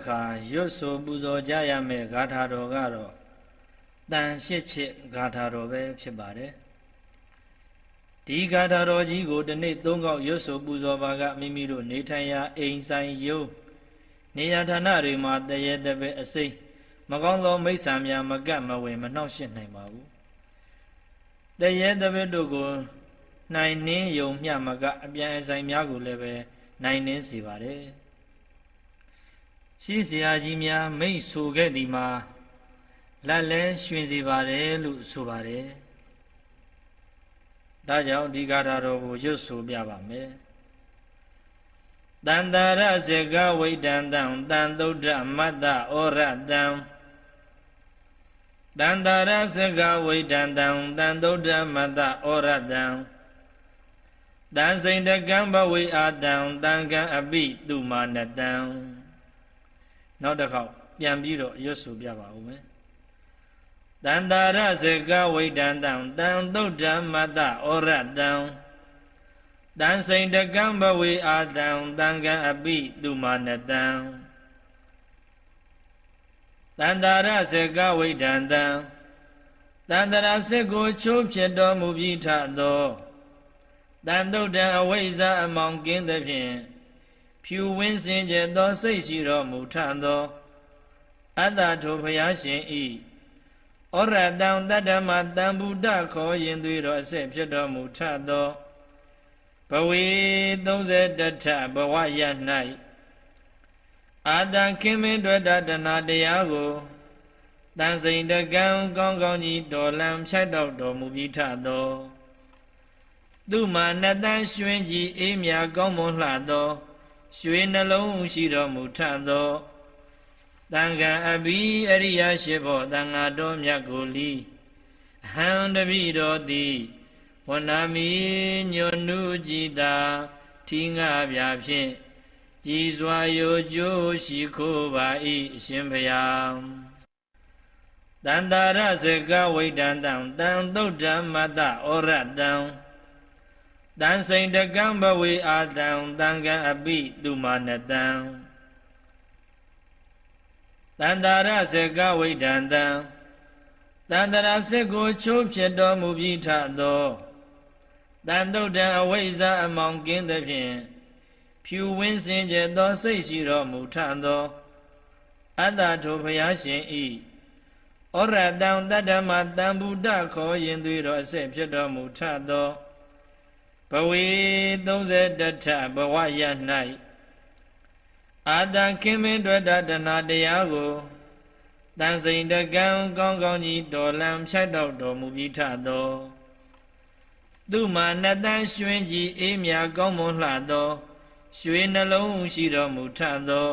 ခါရွတ်ဆိုပူဇော်ကြရမယ့်ဂါထာတော်ကတော့တန်ရှစ်ချက်ဂါထာတော်ပဲဖြစ်ပါတယ်ဒီဂါထာတော်ကြီးကိုဒီနေ့၃ခေါက်ရွတ်ဆိုပူဇော်ပါကမိမိတို့နေထိုင်ရာအိမ်ဆိုင်ရုံးနေရာဌာနတွေမှာတရေတပည့်အစိမ့်မကောင်းသောမိစ္ဆာများမကပ်မဝင်မနှောင့်ယှက်နိုင်ပါဘူးတရေတပည့်တို့ကိုနိုင်နှင်းယုံမျှမကအပြန်အဆိုင်များကိုလည်းပဲနိုင်နှင်းစေပါတယ်ရှိเสียကြီးများမိတ်ဆိုခဲ့သည်မှာလက်လဲရွှင်စေပါတယ်လို့ဆိုပါတယ်ဒါကြောင့်ဒီဂါထာတော်ကိုရွတ်ဆိုပြပါမယ်တန္တရစေကဝိတံတံတန်သုဒ္ဓမတ္တဩရတံတန္တရစေကဝိတံတံတန်သုဒ္ဓမတ္တဩရတံတန်စိန်တကံဘဝေအာတံတံကံအပိတုမာနတံနောက်တစ်ခေါက်ပြန်ပြီးတော့ရွတ်ဆိုပြပါဦးမယ်တန္တရစေကဝိတံတံတန်သုဒ္ဓမတ္တဩရတံတန်စိန်တကံဘဝေအာတံတံကံအပိတုမာနတံတန္တရစေကဝိတံတံတန္တရစေကိုချိုးဖြစ်တော်မူပြီးထသောတန်သုဒ္ဓံအဝိဇ္ဇာအမောင်ကင်းသဖြင့်ဖြူဝင်းစင်ကြယ်သောစိတ်ရှိတော်မူထသောအတ္တထိုဘုရားရှင်ဤဩရတံတတ္တမတံဗုဒ္ဓခေါ်ရင်သွေတော်အဆက်ဖြစ်တော်မူထသောဘဝေ31ထဘဝရ၌အာတံခင်မင်းတွေ့တတနာတရားကိုတန်စိန်တကံကောင်းကောင်းကြီးတော်လံဖြတ်တော်မူပြီးထသောသူမာနတန်ရွှင်ကြည်အေးမြကောင်းမွန်လှသောရွှေနှလုံးရှိတော်မူထသောတန်ခါအဘိအရိယရှိဘောတန်ဃာတော်မြတ်ကိုလီအဟံတပိတော်သည်ဝနာမီညွန်နုကြည်တာထီငါပြဖြင့်ကြည်စွာရိုကျိုးရှိခိုးပါ၏အရှင်ဘုရားတန္တရစေကဝိတံတံတန်သုဒ္ဓမတ္တဩရတံတန်စိန်တကံဘဝေအာတံတံကံအပိတုမာနတံတန္တရစေကဝိတံတံတန္တရစေကိုချိုးဖြစ်တော်မူပြီးထသောတန်သုဒ္ဓံအဝိဇ္ဇာအမောင်ကင်းသဖြင့်ဖြူဝင်းစင်ကြယ်သောစိတ်ရှိတော်မူထသောအတ္တထိုဘုရားရှင်ဤဩရတံတတ္တမတံဗုဒ္ဓခေါ်ရင်သွေတော်အဆက်ဖြစ်တော်မူထသောဘဝေ31ထဘဝရ၌အာတံခင်မင်းတွေ့တတနာတရားကိုတန်စိန်တကံကောင်းကောင်းကြီးတော်လံဖြတ်တော်မူပြီးထသောသူမာနတန်ရွှင်ကြည်အေးမြကောင်းမွန်လှသောရွှေနှလုံးရှိတော်မူထသော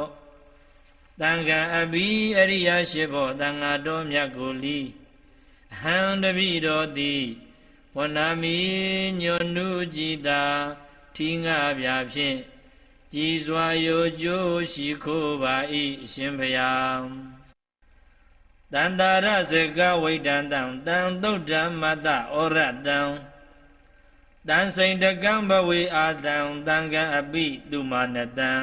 တန်ခါအဘိအရိယရှိဘောတန်ဃာတော်မြတ်ကိုလီအဟံတပိတော်သည်ဝနာမီညွန်နုကြည်တာထီငါပြဖြင့်ကြည်စွာရိုကျိုးရှိခိုးပါ၏အရှင်ဘုရားတန္တရစေကဝိတံတံတန်သုဒ္ဓမတ္တဩရတံတန်စိန်တကံဘဝေအာတံတံကံအပိတုမာနတံ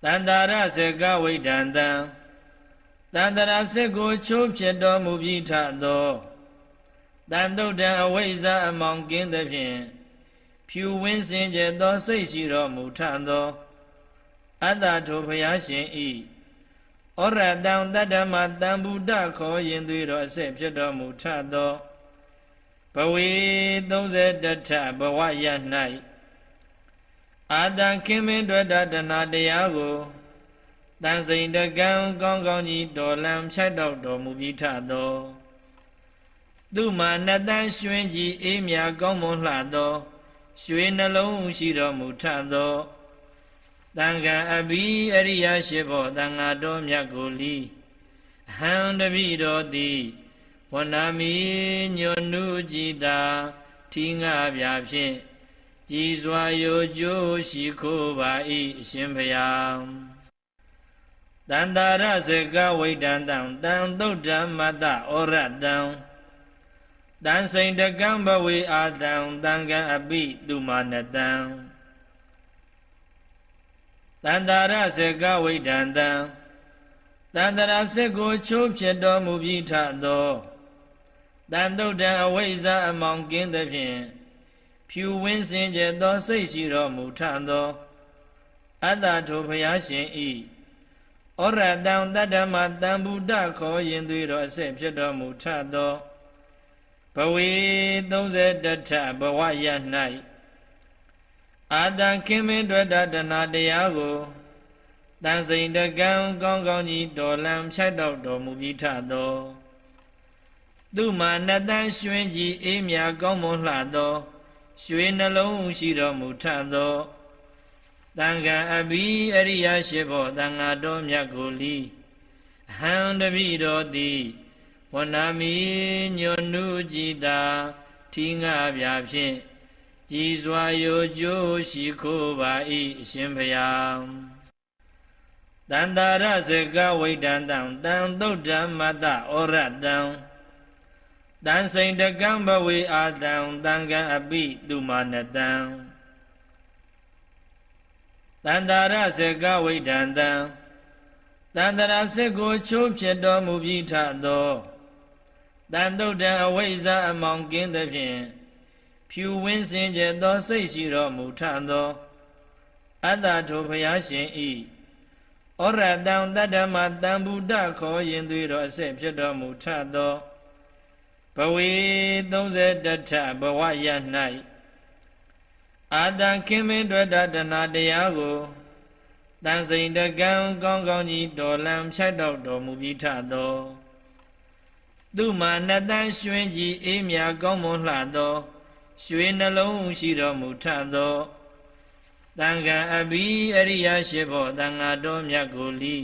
တန္တရစေကဝိတံတံတန္တရစေကိုချိုးဖြစ်တော်မူပြီးထသောတန်သုဒ္ဓံအဝိဇ္ဇာအမောင်ကင်းသဖြင့်ဖြူဝင်းစင်ကြယ်သောစိတ်ရှိတော်မူထသောအတ္တထိုဘုရားရှင်ဤဩရတံတတ္တမတံဗုဒ္ဓခေါ်ရင်သွေတော်အဆက်ဖြစ်တော်မူထသောဘဝေ31ထဘဝရ၌အာတံခင်မင်းတွေ့တတနာတရားကိုတန်စိန်တကံကောင်းကောင်းကြီးတော်လံဖြတ်တော်မူပြီးထသောသူမာနတန်ရွှင်ကြည်အေးမြကောင်းမွန်လှသောရွှေနှလုံးရှိတော်မူထသောတန်ခါအဘိအရိယရှိဘောတန်ဃာတော်မြတ်ကိုလီအဟံတပိတော်သည်ဝနာမီညွန်နုကြည်တာထီငါပြဖြင့်ကြည်စွာရိုကျိုးရှိခိုးပါ၏အရှင်ဘုရားတန္တရစေကဝိတံတံတန်သုဒ္ဓမတ္တဩရတံတန်စိန်တကံဘဝေအာတံတံကံအပိတုမာနတံ တန္တာရစေကဝိဒံတံတန္တရာစစ်ကိုချိုးဖြစ်တော်မူပြီးထသောတန်တုတ်တံအဝိဇ္ဇာအမောင်ကင်းသဖြင့်ဖြူဝင်းစင်ကြယ်သောစိတ်ရှိတော်မူထသောအတ္တထိုဘုရားရှင်ဤဩရတံတတ္တမတံဗုဒ္ဓခေါ်ရင်သွေးတော်အစစ်ဖြစ်တော်မူထသောဘဝေ31ထဘဝရ၌အာတံခင်မင်းတွေ့တတနာတရားကိုတန်စိန်တကံကောင်းကောင်းကြီးတော်လံဖြတ်တော်တော်မူပြီးထသောသူမာနတန်ရွှင်ကြီးအေးမြကောင်းမွန်လှသောရွှေနှလုံးရှိတော်မူထသောတန်ခါအဘိအရိယရှိဘောတန်ဃာတော်မြတ်ကိုလီအဟံတပိတော်သည်ဝဏမီညွန်နုကြည်တာထီငါပြဖြင့်ကြည်စွာရိုကြိုးရှိခိုးပါ၏အရှင်ဘုရားတန္တာရစေကဝိဒံတံတံသုတ်တံမတ္တဩရတံတန်စိန်တကံဘဝေအာတံတံကံအပိသူမာနတံတန္တာရစေကဝိဒံတံတန္တရာစစ်ကိုချိုးဖြစ်တော်မူပြီးထသောတန်တုတ်တံအဝိဇ္ဇာအမောင်ကင်းသဖြင့်ဖြူဝင်းစင်ကြယ်သောစိတ်ရှိတော်မူထသောအတ္တထိုဘုရားရှင်ဤဩရတံတတ္တမတံဗုဒ္ဓခေါ်ရင်သွေးတော်အစစ်ဖြစ်တော်မူထသောဘဝေ31ထဘဝရ၌အာတံခင်မင်းတွေ့တတနာတရားကိုတန်စိန်တကံကောင်းကောင်းကြီးတော်လံဖြတ်တော်တော်မူပြီးထသောသူမာနတန်ရွှင်ကြီးအေးမြကောင်းမွန်လှသောရွှေနှလုံးရှိတော်မူထသောတန်ခါအဘိအရိယရှိဘောတန်ဃာတော်မြတ်ကိုလီ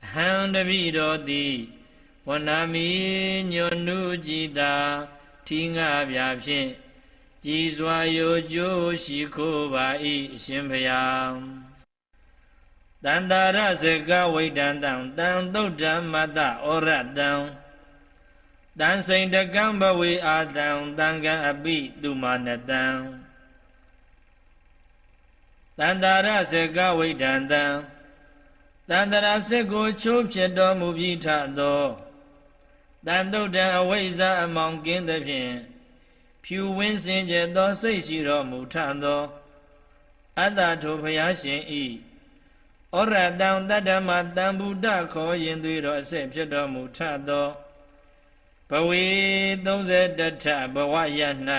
အဟံတပိတော်သည်ဝဏမီညွန်နုကြည်တာထီငါပြဖြင့်ကြည်စွာရိုကြိုးရှိခိုးပါ၏အရှင်ဘုရားတန္တာရစေကဝိဒံတံတံသုတ်တံမတ္တဩရတံတန်စိန်တကံဘဝေအာတံတံကံအပိသူမာနတံတန္တာရစေကဝိဒံတံတန္တရာစစ်ကိုချိုးဖြစ်တော်မူပြီးထသောတန်တုတ်တံအဝိဇ္ဇာအမောင်ကင်းသဖြင့်ဖြူဝင်းစင်ကြယ်သောစိတ်ရှိတော်မူထသောအတ္တထိုဘုရားရှင်ဤဩရတံတတ္တမတံဗုဒ္ဓခေါ်ရင်သွေးတော်အစစ်ဖြစ်တော်မူထသောဘဝေ31ထဘဝရ၌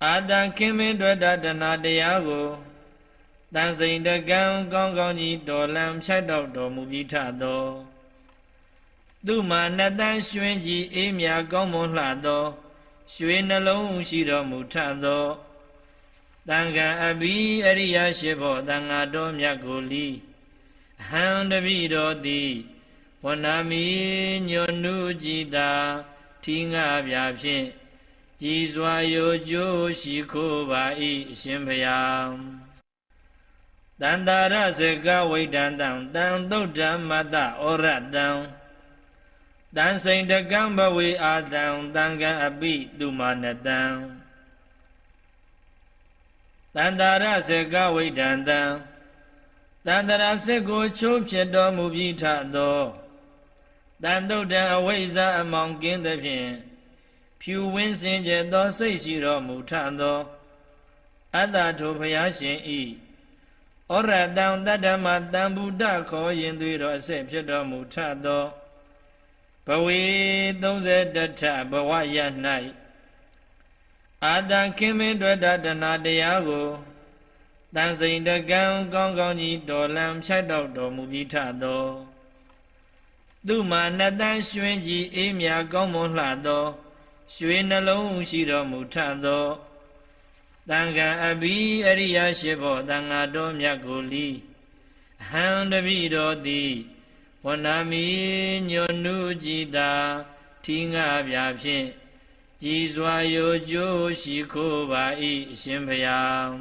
အာတံခင်မင်းတွေ့တတနာတရားကိုတန်စိန်တကံကောင်းကောင်းကြီးတော်လံဖြတ်တော်တော်မူပြီးထသောသူမာနတန်ရွှင်ကြီးအေးမြကောင်းမွန်လှသောရွှေနှလုံးရှိတော်မူထသောတန်ခါအဘိအရိယရှိဘောတန်ဃာတော်မြတ်ကိုလီအဟံတပိတော်သည်ဝဏမီညွန်နုကြည်တာထီငါပြဖြင့်ကြည်စွာရိုကြိုးရှိခိုးပါ၏အရှင်ဘုရားတန္တာရစေကဝိဒံတံတံသုတ်တံမတ္တဩရတံတန်စိန်တကံဘဝေအာတံတံကံအပိသူမာနတံတန္တာရစေကဝိဒံတံတန္တရာစစ်ကိုချိုးဖြစ်တော်မူပြီးထသောတန်တုတ်တံအဝိဇ္ဇာအမောင်ကင်းသဖြင့်ဖြူဝင်းစင်ကြယ်သောစိတ်ရှိတော်မူထသောအတ္တထိုဘုရားရှင်ဤဩရတံတတ္တမတံဗုဒ္ဓခေါ်ရင်သွေးတော်အစစ်ဖြစ်တော်မူထသောဘဝေ31ထဘဝရ၌အာတံခင်မင်းတွေ့တနာတရားကိုတန်စိန်တကံကောင်းကောင်းကြီးတော်လံဖြတ်တော်တော်မူပြီးထသောသူမာနတန်ရွှင်ကြီးအေးမြကောင်းမွန်လှသောရွှေနှလုံးရှိတော်မူထသောတန်ခါအဘိအရိယရှိဘောတန်ဃာတော်မြတ်ကိုလီအဟံတပိတော်သည်ဝဏမီညွန်နုကြည်တာထီငါပြဖြင့်ကြည်စွာရိုကြိုးရှိခိုးပါ၏အရှင်ဘုရား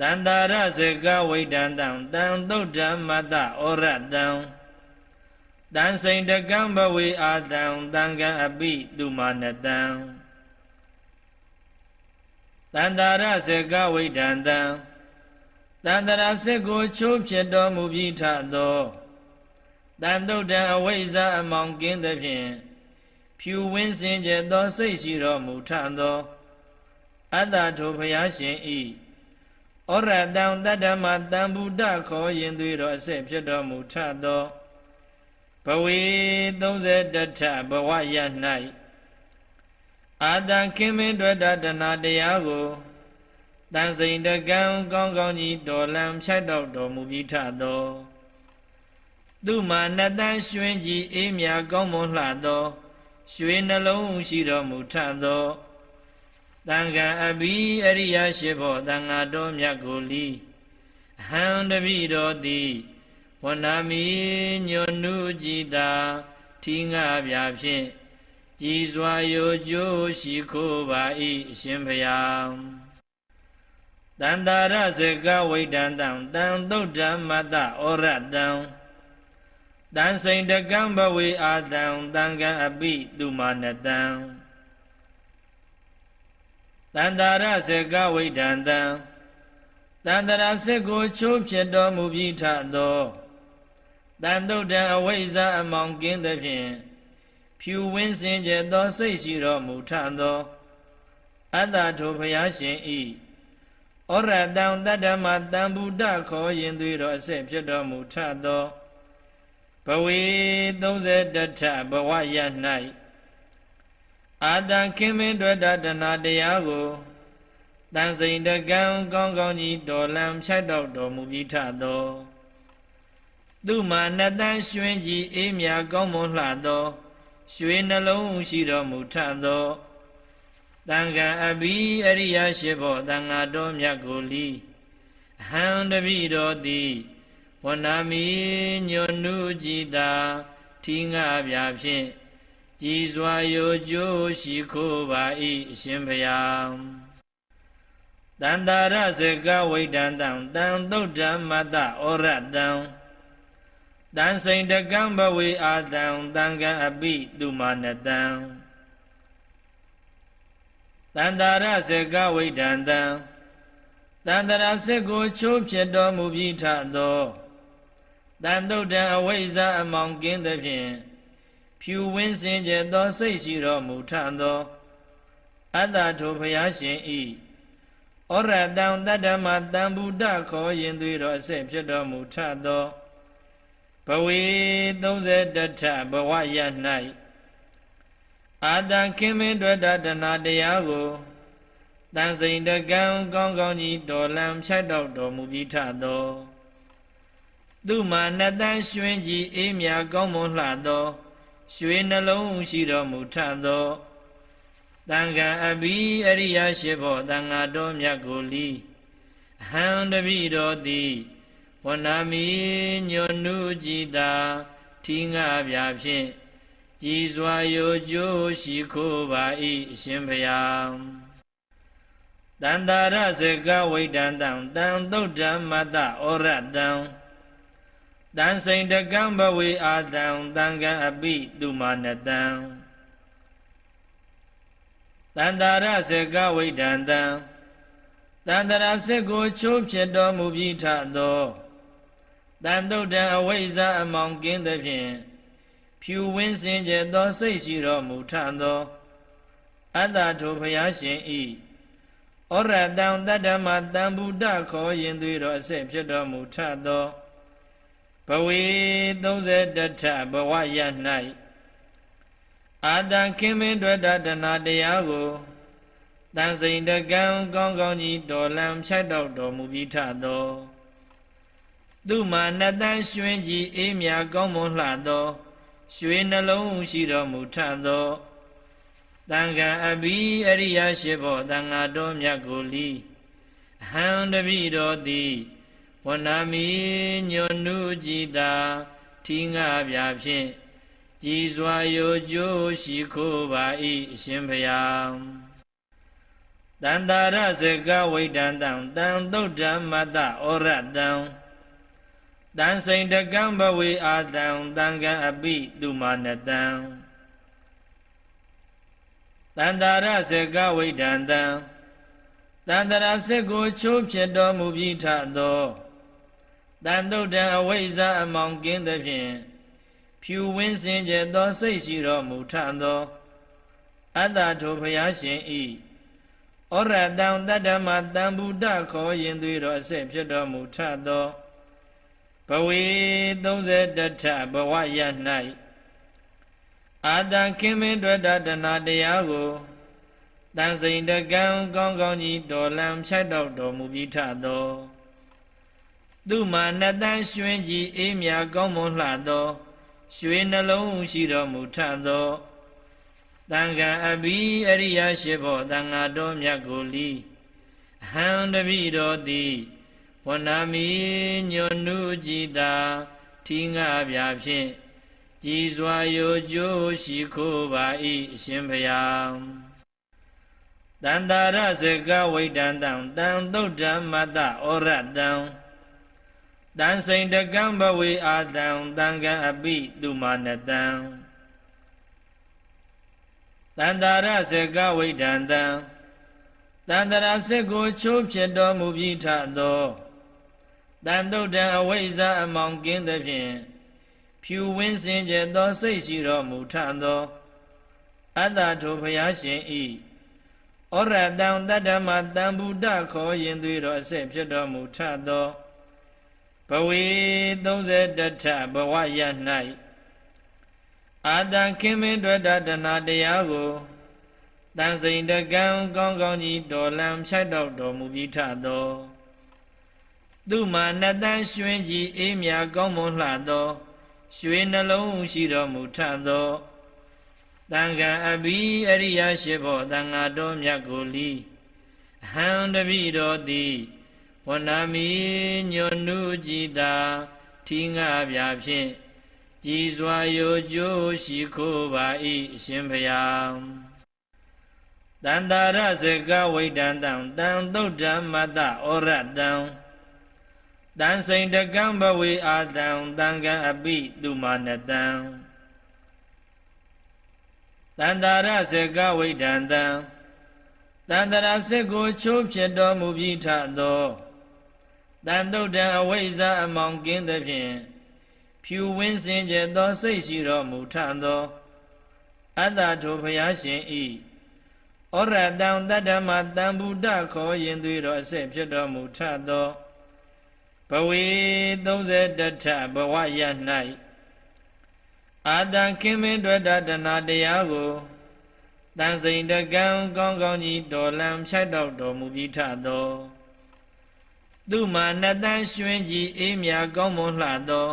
တန္တာရစေကဝိဒံတံတံသုတ်တံမတ္တဩရတံတန်စိန်တကံဘဝေအာတံတံကံအပိသူမာနတံတန္တာရစေကဝိဒံတံ တန္တရာစစ်ကိုချိုးဖြစ်တော်မူပြီးထသောတန်တုတ်တံအဝိဇ္ဇာအမောင်ကင်းသဖြင့်ဖြူဝင်းစင်ကြယ်သောစိတ်ရှိတော်မူထသောအတ္တထိုဘုရားရှင်ဤဩရတံတတ္တမတံဗုဒ္ဓခေါ်ရင်သွေးတော်အစစ်ဖြစ်တော်မူထသောဘဝေ31ထဘဝရ၌အာတံခင်မင်းတွေ့တာတဏတရားကိုတန်စိန်တကံကောင်းကောင်းကြီးတော်လံဖြတ်တော့တော်မူပြီးထသောသူမာနတန်ရွှင်ကြီးအေးမြကောင်းမွန်လှသောရွှေနှလုံးရှိတော်မူထသောတန်ခါအဘိအရိယရှိဖို့တန်ဃာတော်မြတ်ကိုလီအဟံတပိတော်သည်ဝဏာမိညွန်နုကြည်သာထီငါပြဖြင့်ကြည်စွာရိုကြိုးရှိခိုးပါ၏အရှင်ဘုရားတန္တာရဇကဝိဒန္တံတံသုဒ္ဓမတ္တဩရတံတန်စိန်တကံဘဝေအာတံတံကံအပိသူမာနတံတန္တာရဇကဝိဒန္တံတန္တရာစစ်ကိုချိုးဖြစ်တော်မူပြီးထသောတန်တုတ်တံအဝိဇ္ဇာအမောင်ကင်းသဖြင့်ဖြူဝင်းစင်ကြယ်သောစိတ်ရှိတော်မူထသောအတ္တထိုဘုရားရှင်ဤဩရတံတတ္တမတံဗုဒ္ဓခေါ်ရင်သွေးတော်အစစ်ဖြစ်တော်မူထသောဘဝေ31ထဘဝရ၌အာတံခင်မင်းတွေ့တာတဏတရားကိုတန်စိန်တကံကောင်းကောင်းကြီးတော်လံဖြတ်တော့တော်မူပြီးထသောသူမာနတန်ရွှင်ကြီးအေးမြကောင်းမွန်လှသောရွှေနှလုံးရှိတော်မူထသောတန်ခါအဘိအရိယရှိဖို့တန်ဃာတော်မြတ်ကိုလီအဟံတပိတော်သည်ဝဏာမိညွန်နုကြည်သာထီငါပြဖြင့်ကြည်စွာရိုကြိုးရှိခိုးပါ၏အရှင်ဘုရားတန္တာရဇကဝိဒန္တံတံသုဒ္ဓမတ္တဩရတံတန်စိန်တကံဘဝေအာတံတံကံအပိသူမာနတံတန္တာရဇကဝိဒန္တံတန္တရာစစ်ကိုချိုးဖြစ်တော်မူပြီးထသောတန်တုတ်တံအဝိဇ္ဇာအမောင်ကင်းသဖြင့်ဖြူဝင်းစင်ကြယ်သောစိတ်ရှိတော်မူထသောအတ္တထိုဘုရားရှင်ဤဩရတံတတ္တမတံဗုဒ္ဓခေါ်ရင်သွေးတော်အစစ်ဖြစ်တော်မူထသောဘဝေ31ထဘဝရ၌အာတံခင်မင်းတွေ့တာတဏတရားကိုတန်စိန်တကံကောင်းကောင်းကြီးတော်လံဖြတ်တော့တော်မူပြီးထသောသူမာနတန်ရွှင်ကြီးအေးမြကောင်းမွန်လှသောရွှေနှလုံးရှိတော်မူထသောတန်ခါအဘိအရိယရှိဖို့တန်ဃာတော်မြတ်ကိုလီအဟံတပိတော်သည်ဝဏာမိညွန်နုကြည်သာထီငါပြဖြင့်ကြည်စွာရိုကြိုးရှိခိုးပါ၏အရှင်ဘုရားတန္တာရဇကဝိဒန္တံတံသုဒ္ဓမတ္တဩရတံတန်စိန်တကံဘဝေအာတံတံကံအပိသူမာနတံတန္တာရဇကဝိဒန္တံတန္တရာစစ်ကိုချိုးဖြစ်တော်မူပြီးထသောတန်တုတ်တံအဝိဇ္ဇာအမောင်ကင်းသဖြင့်ဖြူဝင်းစင်ကြယ်သောစိတ်ရှိတော်မူထသောအတ္တထိုဘုရားရှင်ဤဩရတံတတ္တမတံဗုဒ္ဓခေါ်ရင်သွေးတော်အစစ်ဖြစ်တော်မူထသောဘဝေ31ထဘဝရ၌အာတံခင်မင်းတွေ့တာတဏတရားကိုတန်စိန်တကံကောင်းကောင်းကြီးတော်လံဖြတ်တော့တော်မူပြီးထသောသူမာနတန်ရွှင်ကြီးအေးမြကောင်းမွန်လှသောရွှေနှလုံးရှိတော်မူထသောတန်ခါအဘိအရိယရှိဖို့တန်ဃာတော်မြတ်ကိုလီအဟံတပိတော်သည်ဝဏာမိညွန်နုကြည်သာထီငါပြဖြင့်ကြည်စွာရိုကြိုးရှိခိုးပါ၏အရှင်ဘုရားတန္တာရဇကဝိဒန္တံတံသုဒ္ဓမတ္တဩရတံတန်စိန်တကံဘဝေအာတံတံကံအပိသူမာနတံတန္တာရဇကဝိဒန္တံ တန္တရာစစ်ကိုချိုးဖြစ်တော်မူပြီးထသောတန်တုတ်တံအဝိဇ္ဇာအမောင်ကင်းသဖြင့်ဖြူဝင်းစင်ကြယ်သောစိတ်ရှိတော်မူထသောအတ္တထိုဘုရားရှင်ဤဩရတံတတ္တမတံဗုဒ္ဓခေါ်ရင်သွေးတော်အစစ်ဖြစ်တော်မူထသောဘဝေ31ထဘဝရ၌အာတံခင်မင်းတွေ့တာတဏတရားကိုတန်စိန်တကံကောင်းကောင်းကြီးတော်လံဖြတ်တော့တော်မူပြီးထသောသူမာနတန်ရွှင်ကြီးအေးမြကောင်းမွန်လှသောရွှေနှလုံးရှိတော်မူထသောတန်ခါအဘိအရိယရှိဘောတန်ဃာတော်မြတ်ကိုလီအဟံတပိတော်သည်ဝဏာမိညွန်နုကြည်တာထီငါပြဖြင့်ကြည်စွာယိုကျိုးရှိခိုးပါ၏အရှင်ဘုရားတန္တာရစေကဝိတံတံတံသုဒ္ဓမတ္တဩရတံတန်စိန်တကံဘဝေအာတံတံကံအပိသူမာနတံတန္တာရစေကဝိတံတံတန္တရာစစ်ကိုချိုးဖြစ်တော်မူပြီးထသောတန်တုတ်တံအဝိဇ္ဇာအမောင်ကင်းသဖြင့်ဖြူဝင်းစင်ကြယ်သောစိတ်ရှိတော်မူထသောအတ္တထိုဘုရားရှင်ဤဩရတံတတ္တမတံဗုဒ္ဓခေါ်ရင်သွေးတော်အစစ်ဖြစ်တော်မူထသောဘဝေ31ထဘဝရ၌အာတံခင်မင်းတွေ့တာတဏတရားကိုတန်စိန်တကံကောင်းကောင်းကြီးတော်လံဖြတ်တော့တော်မူပြီးထသောသူမာနတန်ရွှင်ကြီးအေးမြကောင်းမွန်လှသောရွှေနှလုံးရှိတော်မူထသောတန်ခါအဘိအရိယရှိဘောတန်ဃာတော်မြတ်ကိုလီအဟံတပိတော်သည်ဝဏာမိညွန်နုကြည်တာထီငါပြဖြင့်ကြည်စွာယိုကျိုးရှိခိုးပါ၏အရှင်ဘုရားတန္တာရစေကဝိတံတံတံသုဒ္ဓမတ္တဩရတံတန်စိန်တကံဘဝေအာတံတံကံအပိသူမာနတံတန္တာရစေကဝိတံတံတန္တရာစစ်ကိုချိုးဖြစ်တော်မူပြီးထသောတန်တုတ်တံအဝိဇ္ဇာအမောင်ကင်းသဖြင့်ဖြူဝင်းစင်ကြယ်သောစိတ်ရှိတော်မူထသောအတ္တထိုဘုရားရှင်ဤဩရတံတတ္တမတံဗုဒ္ဓခေါ်ရင်သွေးတော်အစစ်ဖြစ်တော်မူထသောဘဝေ31ထဘဝရ၌အာတံခင်မင်းတွေ့တာတဏတရားကိုတန်စိန်တကံကောင်းကောင်းကြီးတော်လံဖြတ်တော့တော်မူပြီးထသောသူမာနတန်ရွှင်ကြီးအေးမြကောင်းမွန်လှသော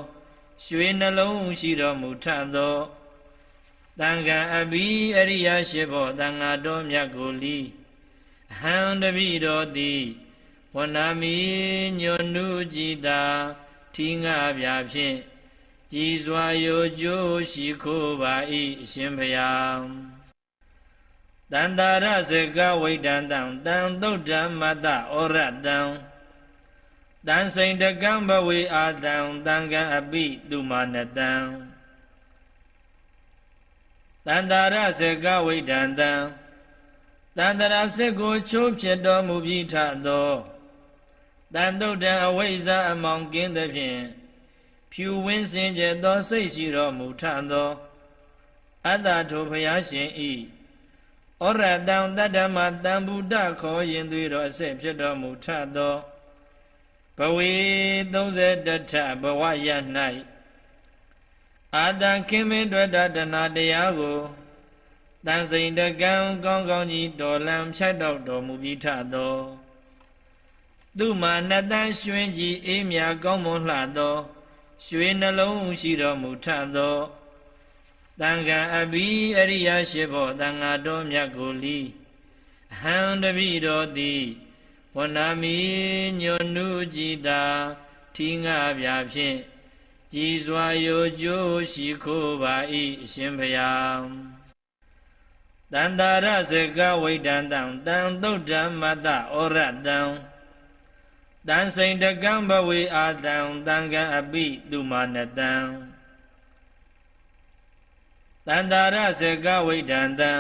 ရွှေနှလုံးရှိတော်မူထသောတန်ခါအဘိအရိယရှိဘောတန်ဃာတော်မြတ်ကိုလီအဟံတပိတော်သည်ဝဏာမိညွန်နုကြည်တာထီငါပြဖြင့်ကြည်စွာယိုကျိုးရှိခိုးပါ၏အရှင်ဘုရားတန္တာရစေကဝိတံတံတံသုဒ္ဓမတ္တဩရတံတန်စိန်တကံဘဝေအာတံတံကံအပိသူမာနတံတန္တာရစေကဝိတံတံတန္တရာစစ်ကိုချိုးဖြစ်တော်မူပြီးထသောတန်တုတ်တံအဝိဇ္ဇာအမောင်ကင်းသဖြင့်ဖြူဝင်းစင်ကြယ်သောစိတ်ရှိတော်မူထသောအတ္တထိုဘုရားရှင်ဤဩရတံတတ္တမတံဗုဒ္ဓခေါ်ရင်သွေးတော်အစစ်ဖြစ်တော်မူထသောဘဝေ31ထဘဝရ၌အာတံခင်မင်းတွေ့တာတဏတရားကိုတန်စိန်တကံကောင်းကောင်းကြီးတော်လံဖြတ်တော့တော်မူပြီးထသောသူမာနတန်ရွှင်ကြီးအေးမြကောင်းမွန်လှသောရွှေနှလုံးရှိတော်မူထသောတန်ခါအဘိအရိယရှိဘောတန်ဃာတော်မြတ်ကိုလီအဟံတပိတော်သည်ဝဏာမိညွန်နုကြည်တာထီငါပြဖြင့်ကြည်စွာယိုကျိုးရှိခိုးပါ၏အရှင်ဘုရားတန္တာရစေကဝိတံတံတံသုဒ္ဓမတ္တဩရတံတန်စိန်တကံဘဝေအာတံတံကံအပိသူမာနတံတန္တာရစေကဝိတံတံ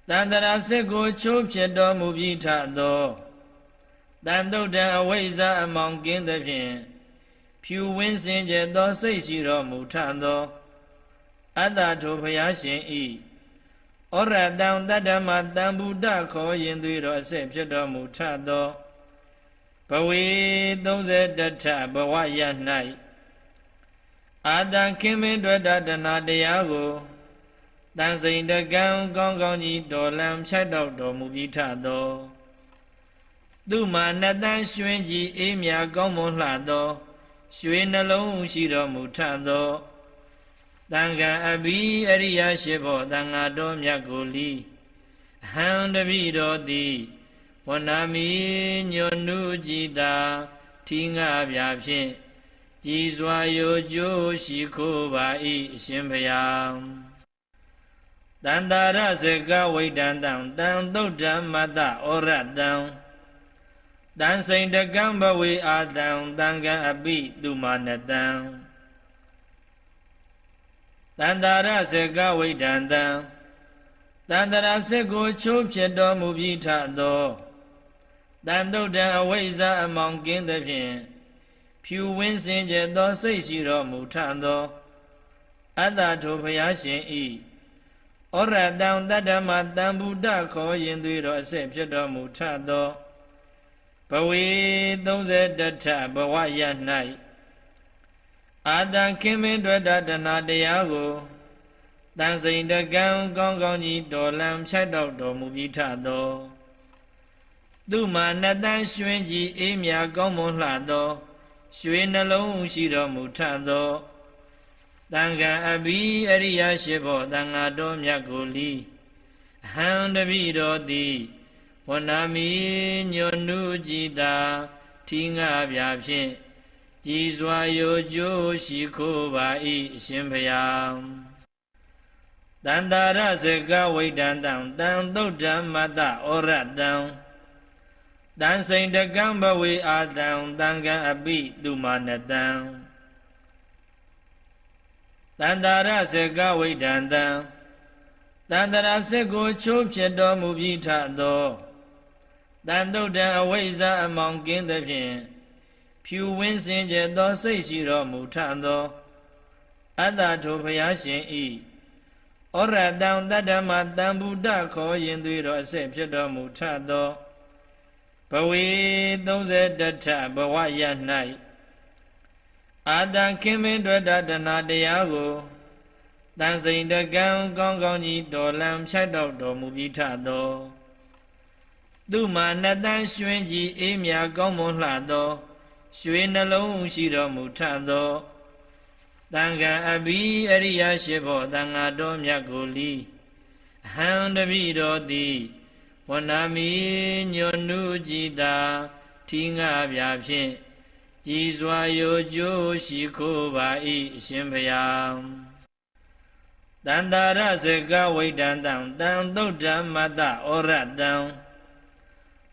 တန္တရာစစ်ကိုချိုးဖြစ်တော်မူပြီးထသောတန်တုတ်တံအဝိဇ္ဇာအမောင်ကင်းသဖြင့်ဖြူဝင်းစင်ကြယ်သောစိတ်ရှိတော်မူထသောအတ္တထိုဘုရားရှင်ဤဩရတံတတ္တမတံဗုဒ္ဓခေါ်ရင်သွေတော်အစစ်ဖြစ်တော်မူထသောဘဝေ31ထဘဝရ၌အာတံခင်မင်းတွေ့တာတဏတရားကိုတန်စိန်တကံကောင်းကောင်းကြီးတော်လံဖြတ်တော့တော်မူပြီးထသောသူမာနတန်ရွှင်ကြီးအေးမြကောင်းမွန်လှသောရွှေနှလုံးရှိတော်မူထသောတန်ခါအဘိအရိယရှိဖို့တန်ဃာတော်မြတ်ကိုလီအဟံတပိတော်သည်ဝနာမီညွန်နုကြည်တာထီငါပြဖြင့်ကြည်စွာရိုကျိုးရှိခိုးပါ၏အရှင်ဘုရားတန္တာရစကဝိတံတံတံသုတ်တံမတ္တဩရတံတန်စိန်တကံဘဝေအာတံတံကံအပိသူမာနတံတန္တာရစကဝိတံတံတန္တရာစစ်ကိုချိုးဖြစ်တော်မူပြီးထသောတန်တုတ်တံအဝိဇ္ဇာအမောင်ကင်းသဖြင့်ဖြူဝင်းစင်ကြယ်သောစိတ်ရှိတော်မူထသောအတ္တထိုဘုရားရှင်ဤဩရတံတတ္တမတံဗုဒ္ဓခေါ်ရင်သွေတော်အစစ်ဖြစ်တော်မူထသောဘဝေ31ထဘဝရ၌အာတံခင်မင်းတွေ့တာတဏတရားကိုတန်စိန်တကံကောင်းကောင်းကြီးတော်လံဖြတ်တော့တော်မူပြီးထသောသူမာနတန်ရွှင်ကြီးအေးမြကောင်းမွန်လှသောရွှေနှလုံးရှိတော်မူထသောတန်ခါအဘိအရိယရှိဖို့တန်ဃာတော်မြတ်ကိုလီအဟံတပိတော်သည်ဝနာမီညွန်နုကြည်တာထီငါပြဖြင့်ကြည်စွာရိုကျိုးရှိခိုးပါ၏အရှင်ဘုရားတန္တာရစကဝိတံတံတံသုတ်တံမတ္တဩရတံတန်စိန်တကံဘဝေအာတံတံကံအပိသူမာနတံတန္တာရစကဝိတံတံတန္တရာစစ်ကိုချိုးဖြစ်တော်မူပြီးထသောတန်တုတ်တံအဝိဇ္ဇာအမောင်ကင်းသဖြင့်ဖြူဝင်းစင်ကြယ်သောစိတ်ရှိတော်မူထသောအတ္တထိုဘုရားရှင်ဤဩရတံတတ္တမတံဗုဒ္ဓခေါ်ရင်သွေတော်အစစ်ဖြစ်တော်မူထသောဘဝေ31ထဘဝရ၌အာတံခင်မင်းတွေ့တာတဏတရားကိုတန်စိန်တကံကောင်းကောင်းကြီးတော်လံဖြတ်တော့တော်မူပြီးထသောသူမာနတန်ရွှင်ကြီးအေးမြကောင်းမွန်လှသောရွှေနှလုံးရှိတော်မူထသောတန်ခါအဘိအရိယရှိဖို့တန်ဃာတော်မြတ်ကိုလီအဟံတပိတော်သည်ဝနာမီညွန်နုကြည်တာထီငါပြဖြင့်ကြည်စွာရိုကျိုးရှိခိုးပါ၏အရှင်ဘုရားတန္တာရစကဝိတံတံတံသုတ်တံမတ္တဩရတံ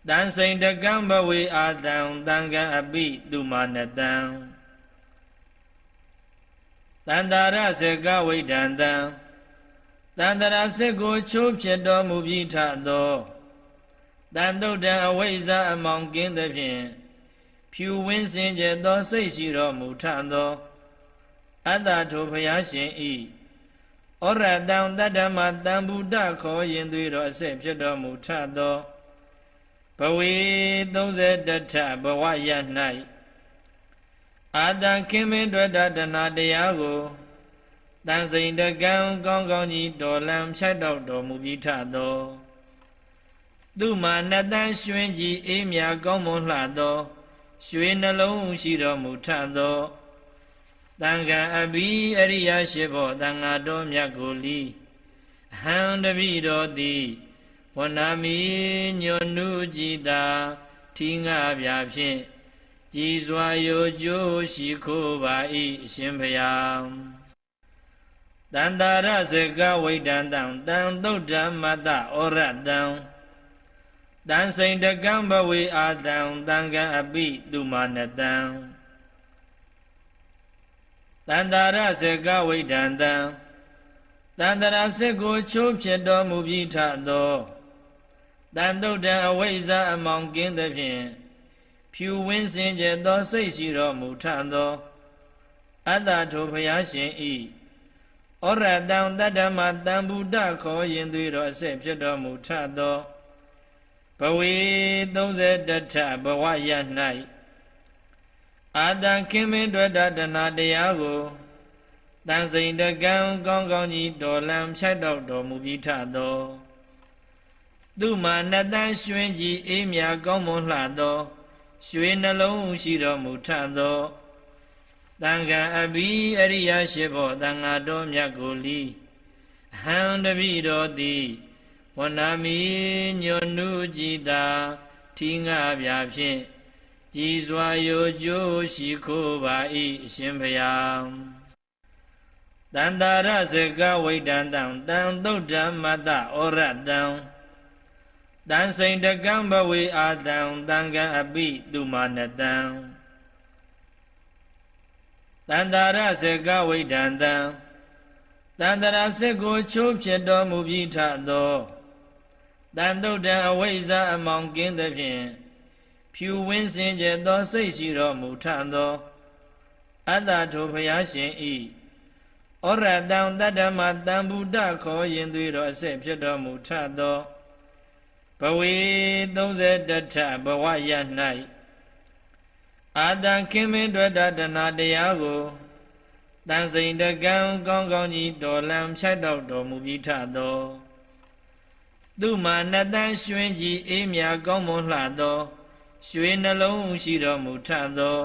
တန်စိန်တကံဘဝေအာတံတံကံအပိသူမာနတံတန္တာရစကဝိတံတံတန္တရာစစ်ကိုချိုးဖြစ်တော်မူပြီးထသောတန်တုတ်တံအဝိဇ္ဇာအမောင်ကင်းသဖြင့်ဖြူဝင်းစင်ကြယ်သောစိတ်ရှိတော်မူထသောအတ္တထိုဘုရားရှင်ဤဩရတံတတ္တမတံဗုဒ္ဓခေါ်ရင်သွေတော်အစစ်ဖြစ်တော်မူထသောဘဝေ31ထဘဝရ၌အာတံခင်မင်းတွေ့တာတဏတရားကိုတန်စိန်တကံကောင်းကောင်းကြီးတော်လံဖြတ်တော့တော်မူပြီးထသောသူမာနတန်ရွှင်ကြီးအေးမြကောင်းမွန်လှသောရွှေနှလုံးရှိတော်မူထသောတန်ခါအဘိအရိယရှိဖို့တန်ဃာတော်မြတ်ကိုလီအဟံတပိတော်သည်ဝနာမီညွန်နုကြည်တာထီငါပြဖြင့်ကြည်စွာရိုကျိုးရှိခိုးပါ၏အရှင်ဘုရားတန္တာရစကဝိတံတံတံသုတ်တံမတ္တဩရတံတန်စိန်တကံဘဝေအာတံတံကံအပိသူမာနတံတန္တာရစကဝိတံတံ တန္တရာစစ်ကိုချိုးဖြစ်တော်မူပြီးထသောတန်တုတ်တံအဝိဇ္ဇာအမောင်ကင်းသဖြင့်ဖြူဝင်းစင်ကြယ်သောစိတ်ရှိတော်မူထသောအတ္တထိုဘုရားရှင်ဤဩရတံတတ္တမတံဗုဒ္ဓခေါ်ရင်သွေးတော်အစစ်ဖြစ်တော်မူထသောဘဝေ31ထဘဝရ၌အာတံခင်မင်းတွေ့တာတဏတရားကိုတန်စိန်တကံကောင်းကောင်းကြီးတော်လံဖြတ်တော်တော်မူပြီးထသောသူမာနတန်ရွှင်ကြီးအေးမြကောင်းမွန်လှသောရွှေနှလုံးရှိတော်မူထသောတန်ခါအဘိအရိယရှိဘောတန်ဃာတော်မြတ်ကိုလီအဟံတပိတော်သည်ဝနာမီညွန်နုကြည်သာထီငါပြဖြင့်ကြည်စွာရိုကျိုးရှိခိုးပါ၏အရှင်ဘုရားတန္တာရစကဝိတံတံတံသုတ်ဓမ္မတဩရတံတန်စိန်တကံဘဝေအာတံတံကံအပိတုမာနတံတန္တာရစကဝိတံတံတန္တရာစစ်ကိုချိုးဖြစ်တော်မူပြီးထသောတန်တုတ်တံအဝိဇ္ဇာအမောင်ကင်းသဖြင့်ဖြူဝင်းစင်ကြယ်သောစိတ်ရှိတော်မူထသောအတ္တထိုဘုရားရှင်ဤဩရတံတတ္တမတံဗုဒ္ဓခေါ်ရင်သွေးတော်အစစ်ဖြစ်တော်မူထသောဘဝေ31ထဘဝရ၌အာတံခင်မင်းတွေ့တာတဏတရားကိုတန်စိန်တကံကောင်းကောင်းကြီးတော်လံဖြတ်တော်တော်မူပြီးထသောသူမာနတန်ရွှင်ကြီးအေးမြကောင်းမွန်လှသောရွှေနှလုံးရှိတော်မူထသော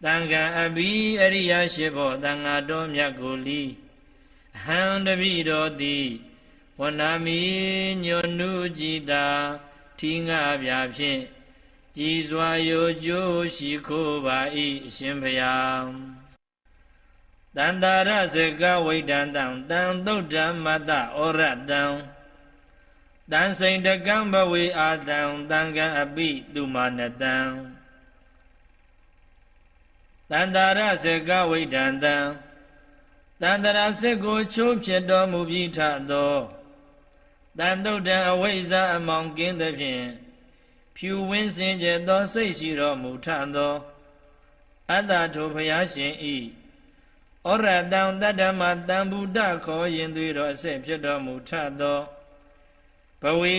တန်ခါအဘိအရိယရှိဘောတန်ဃာတော်မြတ်ကိုလီအဟံတပိတော်သည်ဝနာမီညွန်နုကြည်သာထီငါပြဖြင့်ကြည်စွာရိုကျိုးရှိခိုးပါ၏အရှင်ဘုရားတန္တာရစကဝိတံတံတံသုတ်ဓမ္မတဩရတံတန်စိန်တကံဘဝေအာတံတံကံအပိတုမာနတံတန္တာရစကဝိတံတံတန္တရာစစ်ကိုချိုးဖြစ်တော်မူပြီးထသောတန်တုတ်တံအဝိဇ္ဇာအမောင်ကင်းသဖြင့်ဖြူဝင်းစင်ကြယ်သောစိတ်ရှိတော်မူထသောအတ္တထိုဘုရားရှင်ဤဩရတံတတ္တမတံဗုဒ္ဓခေါ်ရင်သွေးတော်အစစ်ဖြစ်တော်မူထသောဘဝေ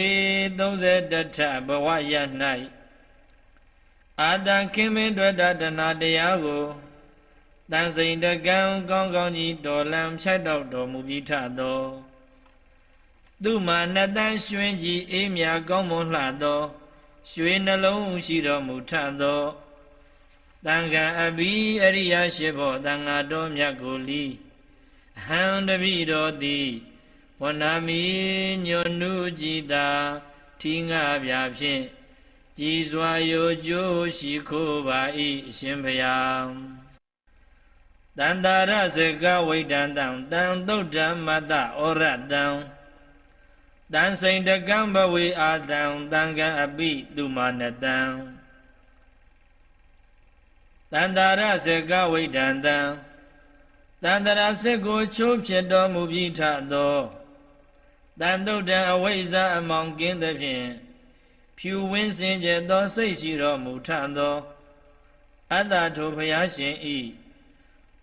31ထဘဝရ၌အာတံခင်မင်းတွေ့တာတဏတရားကိုတန်စိန်တကံကောင်းကောင်းကြီးတော်လံဖြတ်တော်တော်မူပြီးထသောသူမာနတန်ရွှင်ကြီးအေးမြကောင်းမွန်လှသောရွှေနှလုံးရှိတော်မူထသောတန်ခါအဘိအရိယရှိဘောတန်ဃာတော်မြတ်ကိုလီအဟံတပိတော်သည်ဝနာမီညွန်နုကြည်သာထီငါပြဖြင့်ကြည်စွာရိုကျိုးရှိခိုးပါ၏အရှင်ဘုရားတန္တာရစကဝိတံတံတံသုတ်ဓမ္မတဩရတံတန်စိန်တကံဘဝေအာတံတံကံအပိတုမာနတံတန္တာရစကဝိတံတံတန္တရာစစ်ကိုချိုးဖြစ်တော်မူပြီးထသောတန်တုတ်တံအဝိဇ္ဇာအမောင်ကင်းသဖြင့်ဖြူဝင်းစင်ကြယ်သောစိတ်ရှိတော်မူထသောအတ္တထိုဘုရားရှင်ဤ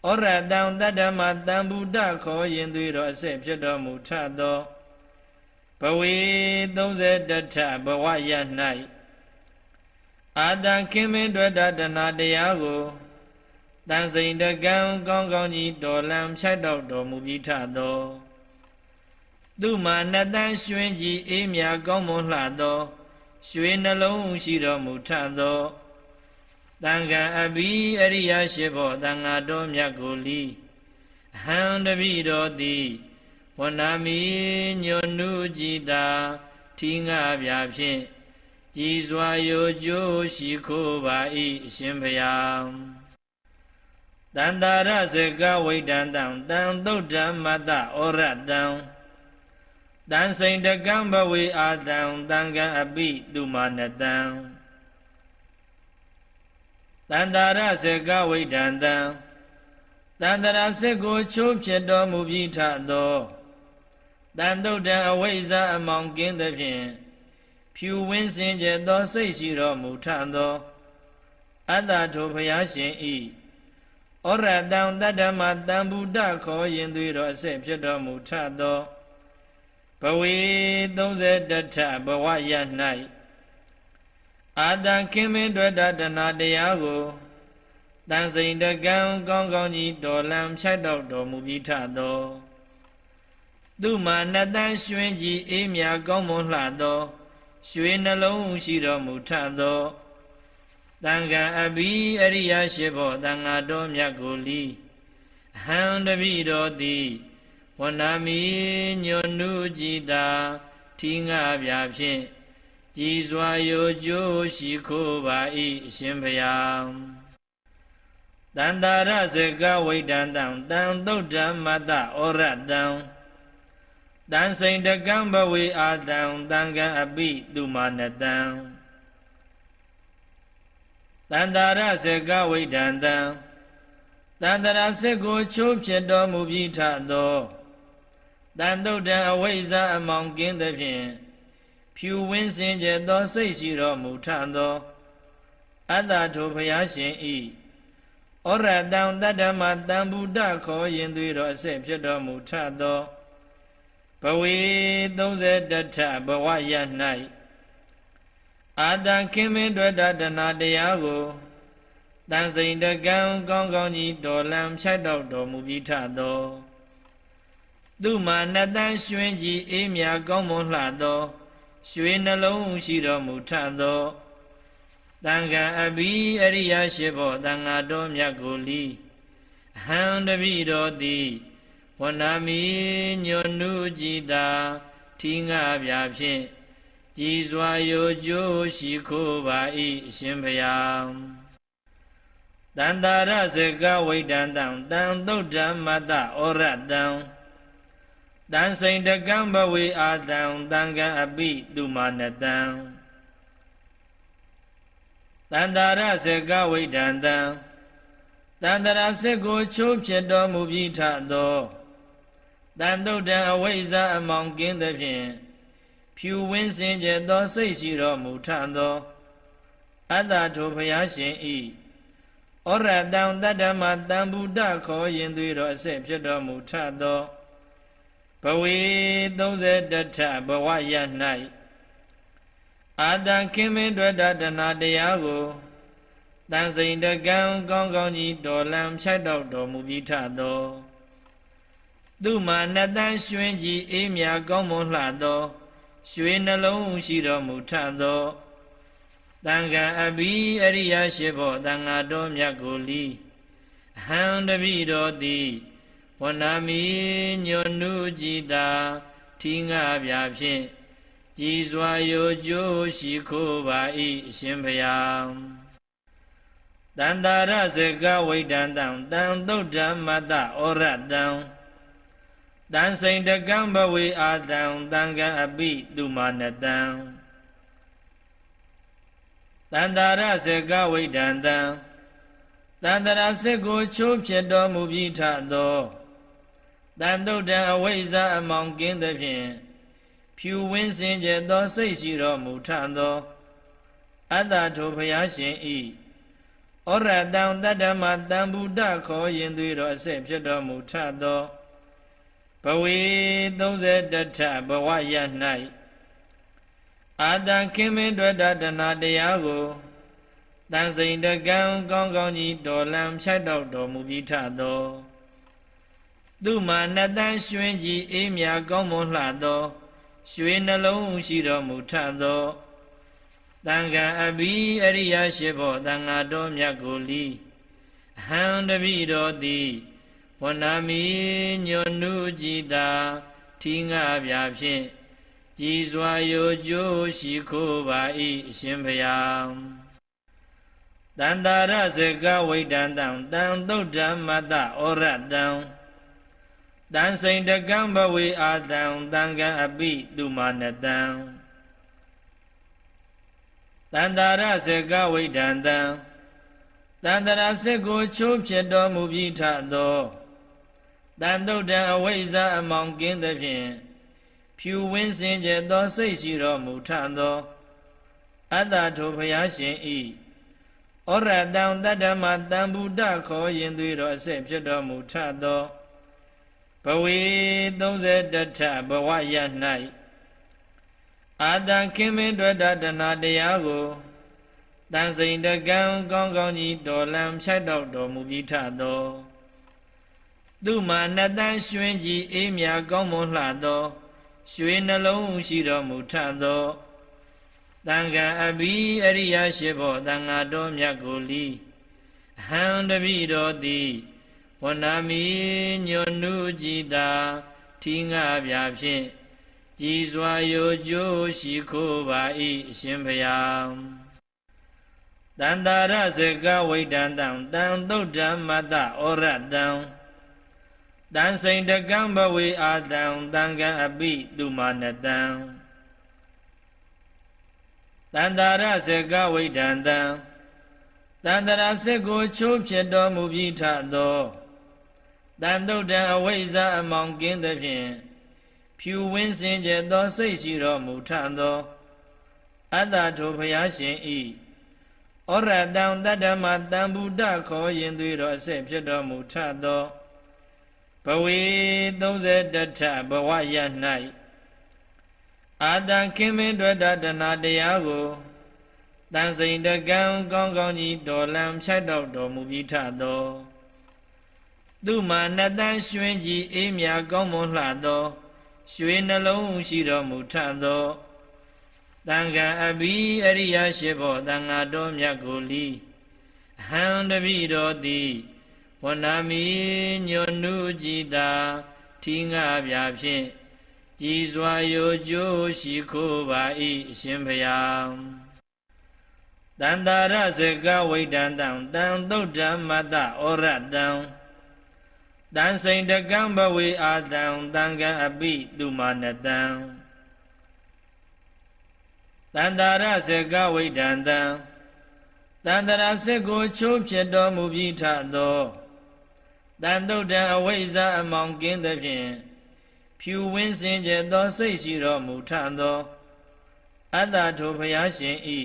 ဩရတံတတ္တမတံဗုဒ္ဓခေါ်ရင်သွေးတော်အစစ်ဖြစ်တော်မူထသောဘဝေ31ထဘဝရ၌အာတံခင်မင်းတွေ့တာတဏတရားကိုတန်စိန်တကံကောင်းကောင်းကြီးတော်လံဖြတ်တော်တော်မူပြီးထသောသူမာနတန်ရွှင်ကြီးအေးမြကောင်းမွန်လှသောရွှေနှလုံးရှိတော်မူထသောတန်ခါအဘိအရိယရှိဘောတန်ဃာတော်မြတ်ကိုလီအဟံတပိတော်သည်ဝနာမီညွန်နုကြည်သာထီငါပြဖြင့်ကြည်စွာရိုကျိုးရှိခိုးပါ၏အရှင်ဘုရားတန္တာရစကဝိတံတံတံသုတ်ဓမ္မတဩရတံတန်စိန်တကံဘဝေအာတံတံကံအပိတုမာနတံတန္တာရစကဝိတံတံ တန္တရာစစ်ကိုချိုးဖြစ်တော်မူပြီးထသောတန်တုတ်တံအဝိဇ္ဇာအမောင်ကင်းသဖြင့်ဖြူဝင်းစင်ကြယ်သောစိတ်ရှိတော်မူထသောအတ္တထိုဘုရားရှင်ဤဩရတံတတ္တမတံဗုဒ္ဓခေါ်ရင်သွေးတော်အစစ်ဖြစ်တော်မူထသောဘဝေ31ထဘဝရ၌အာတံခင်မင်းတွေ့တာတဏတရားကိုတန်စိန်တကံကောင်းကောင်းကြီးတော်လံဖြတ်တော့တော်မူပြီးထသောသူမာနတန်ရွှင်ကြီးအေးမြကောင်းမွန်လှသောရွှေနှလုံးရှိတော်မူထသောတန်ခါအဘိအရိယရှိဘောတန်ဃာတော်မြတ်ကိုလီအဟံတပိတော်သည်ဝန္နာမိညွန်နုကြည်သာထီငါပြဖြင့်ကြည်စွာယိုကျိုးရှိခိုးပါ၏အရှင်ဘုရားတန္တာရဇကဝိတံတံတံသုဒ္ဓမတ္တဩရတံတန်စိန်တကံဘဝေအာတံတံကံအပိသူမာနတံတန္တာရဇကဝိတံတံတန္တရာစစ်ကိုချိုးဖြစ်တော်မူပြီးထသောတန်တုတ်တံအဝိဇ္ဇာအမောင်ကင်းသဖြင့်ဖြူဝင်းစင်ကြယ်သောစိတ်ရှိတော်မူထသောအတ္တထိုဘုရားရှင်ဤဩရတံတတ္တမတံဗုဒ္ဓခေါ်ရင်သွေးတော်အစစ်ဖြစ်တော်မူထသောဘဝေ31ထဘဝရ၌အာတံခင်မင်းတွေ့တာတဏတရားကိုတန်စိန်တကံကောင်းကောင်းကြီးတော်လံဖြတ်တော့တော်မူပြီးထသောသူမာနတန်ရွှင်ကြီးအေးမြကောင်းမွန်လှသောရွှေနှလုံးရှိတော်မူထသောတန်ခါအဘိအရိယရှိဘောတန်ဃာတော်မြတ်ကိုလီအဟံတပိတော်သည်ဝန္နာမိညွန်နုကြည်သာထီငါပြဖြင့်ကြည်စွာယိုကျိုးရှိခိုးပါ၏အရှင်ဘုရားတန္တာရဇကဝိတံတံတံသုဒ္ဓမတ္တဩရတံတန်စိန်တကံဘဝေအာတံတံကံအပိသူမာနတံတန္တာရဇကဝိတံတံတန္တရာစစ်ကိုချိုးဖြစ်တော်မူပြီးထသောတန်တုတ်တံအဝိဇ္ဇာအမောင်ကင်းသဖြင့်ဖြူဝင်းစင်ကြယ်သောစိတ်ရှိတော်မူထသောအတ္တထိုဘုရားရှင်ဤဩရတံတတ္တမတံဗုဒ္ဓခေါ်ရင်သွေးတော်အစစ်ဖြစ်တော်မူထသောဘဝေ31ထဘဝရ၌အာတံခင်မင်းတွေ့တာတဏတရားကိုတန်စိန်တကံကောင်းကောင်းကြီးတော်လံဖြတ်တော့တော်မူပြီးထသောသူမာနတန်ရွှင်ကြီးအေးမြကောင်းမွန်လှသောရွှေနှလုံးရှိတော်မူထသောတန်ခါအဘိအရိယရှိဘောတန်ဃာတော်မြတ်ကိုလီအဟံတပိတော်သည်ဝန္နာမိညွန်နုကြည်သာထီငါပြဖြင့်ကြည်စွာယိုကျိုးရှိခိုးပါ၏အရှင်ဘုရားတန္တာရဇကဝိတံတံတံသုဒ္ဓမတ္တဩရတံတန်စိန်တကံဘဝေအာတံတံကံအပိသူမာနတံတန္တာရဇကဝိတံတံတန္တရာစစ်ကိုချိုးဖြစ်တော်မူပြီးထသောတန်တုတ်တံအဝိဇ္ဇာအမောင်ကင်းသဖြင့်ဖြူဝင်းစင်ကြယ်သောစိတ်ရှိတော်မူထသောအတ္တထိုဘုရားရှင်ဤဩရတံတတ္တမတံဗုဒ္ဓခေါ်ရင်သွေးတော်အစစ်ဖြစ်တော်မူထသောသူမာနတန်ရွှင်ကြီးအေးမြကောင်းမွန်လှသောရွှေနှလုံးရှိတော်မူထသောတန်ခါအဘိအရိယရှိဘောတန်ဃာတော်မြတ်ကိုလီအဟံတပိတော်သည်ဝန္နာမိညွန်နုကြည်သာထီငါပြဖြင့်ကြည်စွာယိုကျိုးရှိခိုးပါ၏အရှင်ဘုရားတန္တာရဇကဝိတံတံတံသုဒ္ဓမတ္တဩရတံတန်စိန်တကံဘဝေအာတံတံကံအပိသူမာနတံတန်တုတ်တံအဝိဇ္ဇာအမောင်ကင်းသဖြင့်ဖြူဝင်းစင်ကြယ်သောစိတ်ရှိတော်မူထသောအတ္တထိုဘုရားရှင်ဤဩရတံတတ္တမတံဗုဒ္ဓခေါ်ရင်သွေးတော်အစစ်ဖြစ်တော်မူထသောဘဝေ31ထဘဝရ၌အာတံခင်မင်းတွေ့တာတဏတရားကိုတန်စိန်တကံကောင်းကောင်းကြီးတော်လံဖြတ်တော့တော်မူပြီးထသောသူမာနတန်ရွှင်ကြီးအေးမြကောင်းမွန်လှသောရွှေနှလုံးရှိတော်မူထသောတန်ခါအဘိအရိယရှိဘောတန်ဃာတော်မြတ်ကိုလီအဟံတပိတော်သည်ဝန္နာမိညွန်နုကြည်သာထီငါပြဖြင့်ကြည်စွာယိုကျိုးရှိခိုးပါ၏အရှင်ဘုရားတန္တာရဇကဝိတံတံတံသုဒ္ဓမတ္တဩရတံတန်စိန်တကံဘဝေအာတံတံကံအပိသူမာနတံတန္တာရဇကဝိတံတံတန္တရာစစ်ကိုချိုးဖြစ်တော်မူပြီးထသော တန်တုတ်တံအဝိဇ္ဇာအမောင်ကင်းသဖြင့်ဖြူဝင်းစင်ကြယ်သောစိတ်ရှိတော်မူထသောအတ္တထိုဘုရားရှင်ဤဩရတံတတ္တမတံဗုဒ္ဓခေါ်ရင်သွေးတော်အစစ်ဖြစ်တော်မူထသောဘဝေ31ထဘဝရ၌အာတံခင်မင်းတွေ့တာတဏတရားကိုတန်စိန်တကံကောင်းကောင်းကြီးတော်လံဖြတ်တော့တော်မူပြီးထသောသူမှာနှစ်တန်းရွှင်ကြီးအေးမြကောင်းမွန်လှသောရွှေနှလုံးရှိတော်မူထသောတန်ခါအဘိအရိယရှိဘောတန်ဃာတော်မြတ်ကိုလီဟံတပိတော်သည်ဝနာမီညွန်နုကြည်တာထီငါပြဖြင့်ကြည်စွာရိုကျိုးရှိခိုးပါ၏အရှင်ဘုရားတန္တာရစေကဝိဒန္တံတံသုဒ္ဓမ္မတဩရတံတန်စိန်တကံဘဝေအာတံတံကံအပိသူမာနတံတန္တာရစေကဝိဒန္တံတန္တရာစေကိုချိုးဖြစ်တော်မူပြီးထသောတန်တုတ်တံအဝိဇ္ဇာအမောင်ကင်းသဖြင့်ဖြူဝင်းစင်ကြယ်သောစိတ်ရှိတော်မူထသောအတ္တထိုဘုရားရှင်ဤဩရတံတတ္တမတံဗုဒ္ဓခေါ်ရင်သွေးတော်အစစ်ဖြစ်တော်မူထသောဘဝေ31ထဘဝရ၌အာတံခင်မင်းတွေ့တာတဏတရားကိုတန်စိန်တကံကောင်းကောင်းကြီးတော်လံဖြတ်တော့တော်မူပြီးထသောသူမှာနှစ်တန်းရွှင်ကြီးအေးမြကောင်းမွန်လှသောရွှေနှလုံးရှိတော်မူထသောတန်ခါအဘိအရိယရှိဘောတန်ဃာတော်မြတ်ကိုလီဟံတပိတော်သည်ဝနာမီညွန်နုကြည်တာထီငါပြဖြင့်ကြည်စွာရိုကျိုးရှိခိုးပါ၏အရှင်ဘုရားတန္တာရစေကဝိဒန္တံတံသုဒ္ဓမ္မတဩရတံတန်စိန်တကံဘဝေအာတံတံကံအပိသူမာနတံတန္တာရစေကဝိဒန္တံတန္တရာစေကိုချိုးဖြစ်တော်မူပြီးထသောတန်တုတ်တံအဝိဇ္ဇာအမောင်ကင်းသဖြင့်ဖြူဝင်းစင်ကြယ်သောစိတ်ရှိတော်မူထသောအတ္တထိုဘုရားရှင်ဤ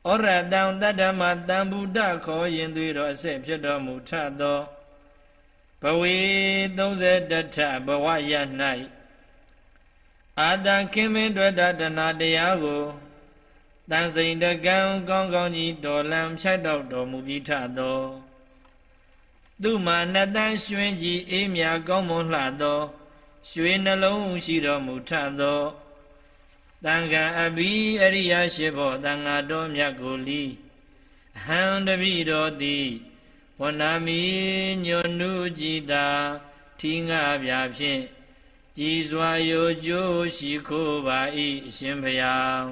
ဩရတံတတ္တမတံဗုဒ္ဓခေါ်ရင်သွေးတော်အစစ်ဖြစ်တော်မူထသောဘဝေ31ထဘဝရ၌အာတံခင်မင်းတွေ့တာတဏတရားကိုတန်စိန်တကံကောင်းကောင်းကြီးတော်လံဖြတ်တော့တော်မူပြီးထသောသူမှာနှစ်တန်းရွှင်ကြီးအေးမြကောင်းမွန်လှသောရွှေနှလုံးရှိတော်မူထသောတန်ခါအဘိအရိယရှိဘောတန်ဃာတော်မြတ်ကိုလီဟံတပိတော်သည်ဝနာမီညွန်နုကြည်တာထီငါပြဖြင့်ကြည်စွာရိုကျိုးရှိခိုးပါ၏အရှင်ဘုရား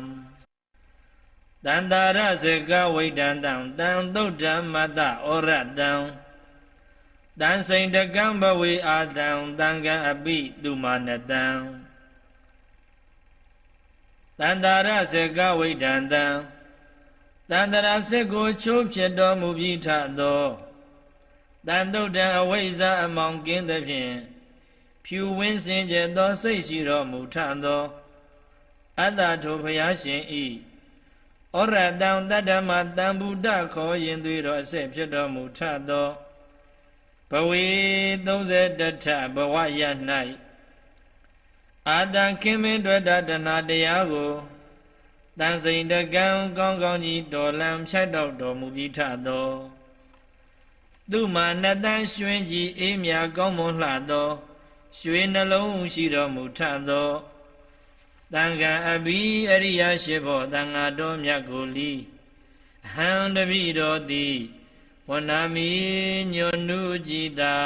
တန္တာရစေကဝိဒန္တံတံသုဒ္ဓမ္မတဩရတံတန်စိန်တကံဘဝေအာတံတံကံအပိသူမာနတံတန္တာရစေကဝိဒန္တံတန္တရာစေကိုချိုးဖြစ်တော်မူပြီးထသောတန်တုတ်တံအဝိဇ္ဇာအမောင်ကင်းသဖြင့်ဖြူဝင်းစင်ကြယ်သောစိတ်ရှိတော်မူထသောအတ္တထိုဘုရားရှင်ဤဩရတံတတ္တမတံဗုဒ္ဓခေါ်ရင်သွေးတော်အစစ်ဖြစ်တော်မူထသောဘဝေ31ထဘဝရ၌အာတံခင်မင်းတွေ့တာတဏတရားကိုတန်စိန်တကံကောင်းကောင်းကြီးတော်လံဖြတ်တော့တော်မူပြီးထသောသူမှာနှစ်တန်းရွှင်ကြီးအေးမြကောင်းမွန်လှသောရွှေနှလုံးရှိတော်မူထသောတန်ခါအဘိအရိယရှိဘောတန်ဃာတော်မြတ်ကိုလီဟံတပိတော်သည်ဝနာမီညွန်နုကြည်တာ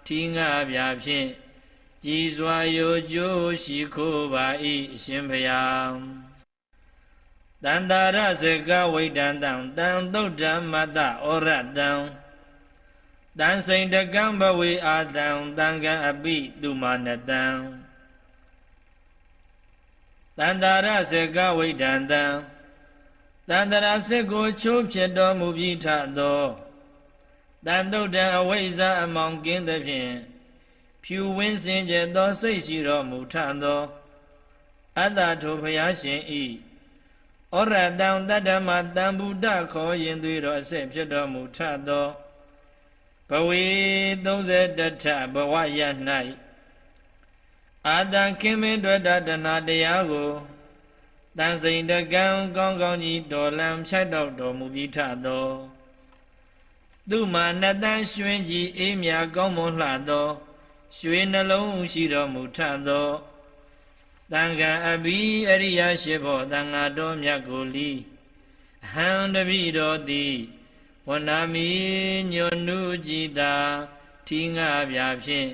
ထီငါပြဖြင့်ကြည်စွာရိုကျိုးရှိခိုးပါ၏အရှင်ဘုရားတန္တာရစေကဝိဒန္တံတံသုဒ္ဓမ္မတဩရတံတန်စိန်တကံဘဝေအာတံတံကံအပိသူမာနတံတန္တာရစေကဝိဒန္တံတန္တရာစေကိုချိုးဖြစ်တော်မူပြီးထသောတန်တုတ်တံအဝိဇ္ဇာအမောင်ကင်းသဖြင့် ဖြူဝင်းစင်ကြယ်သောစိတ်ရှိတော်မူထသောအတ္တထိုဘုရားရှင်ဤဩရတံတတ္တမတံဗုဒ္ဓခေါ်ရင်သွေးတော်အစစ်ဖြစ်တော်မူထသောဘဝေ31ထဘဝရ၌အာတံခင်မင်းတွေ့တာတဏတရားကိုတန်စိန်တကံကောင်းကောင်းကြီးတော်လံဖြတ်တော်တော်မူပြီးထသောသူမာနတန်ရွှင်ကြီးအေးမြကောင်းမွန်လှသောရွှေနှလုံးရှိတော်မူထသောတန်ခါအဘိအရိယရှိဘောတန်ဃာတော်မြတ်ကိုလီအဟံတပိတော်သည်ဝနာမီညွန်နုကြည်သာထီငါပြဖြင့်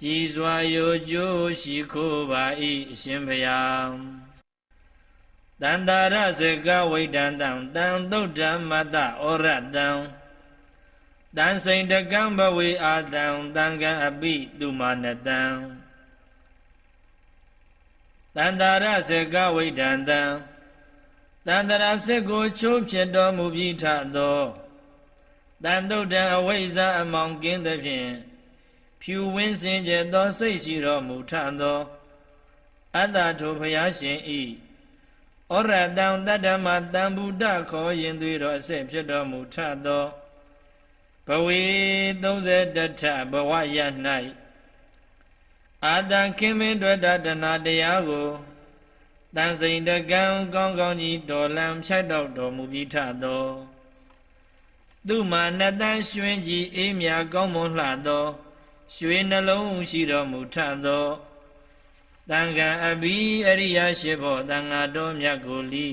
ကြည်စွာရိုကျိုးရှိခိုးပါ၏အရှင်ဘုရားတန္တာရစကဝိတံတံတံသုတ်ဓမ္မတဩရတံတန်စိန်တကံဘဝေအာတံတံကံအပိသူမာနတံတန္တာရစကဝိတံတံတန္တရာစစ်ကိုချိုးဖြစ်တော်မူပြီးထသောတန်တုတ်တံအဝိဇ္ဇာအမောင်ကင်းသဖြင့်ဖြူဝင်းစင်ကြယ်သောစိတ်ရှိတော်မူထသောအတ္တထိုဘုရားရှင်ဤဩရတံတတ္တမတံဗုဒ္ဓခေါ်ရင်သွေးတော်အစစ်ဖြစ်တော်မူထသောဘဝေ31ထဘဝရ၌အာတံခင်မင်းတွေ့တာတဏတရားကိုတန်စိန်တကံကောင်းကောင်းကြီးတော်လံဖြတ်တော်တော်မူပြီးထသောသူမာနတန်ရွှင်ကြီးအေးမြကောင်းမွန်လှသောရွှေနှလုံးရှိတော်မူထသောတန်ခါအဘိအရိယရှိဘောတန်ဃာတော်မြတ်ကိုလီ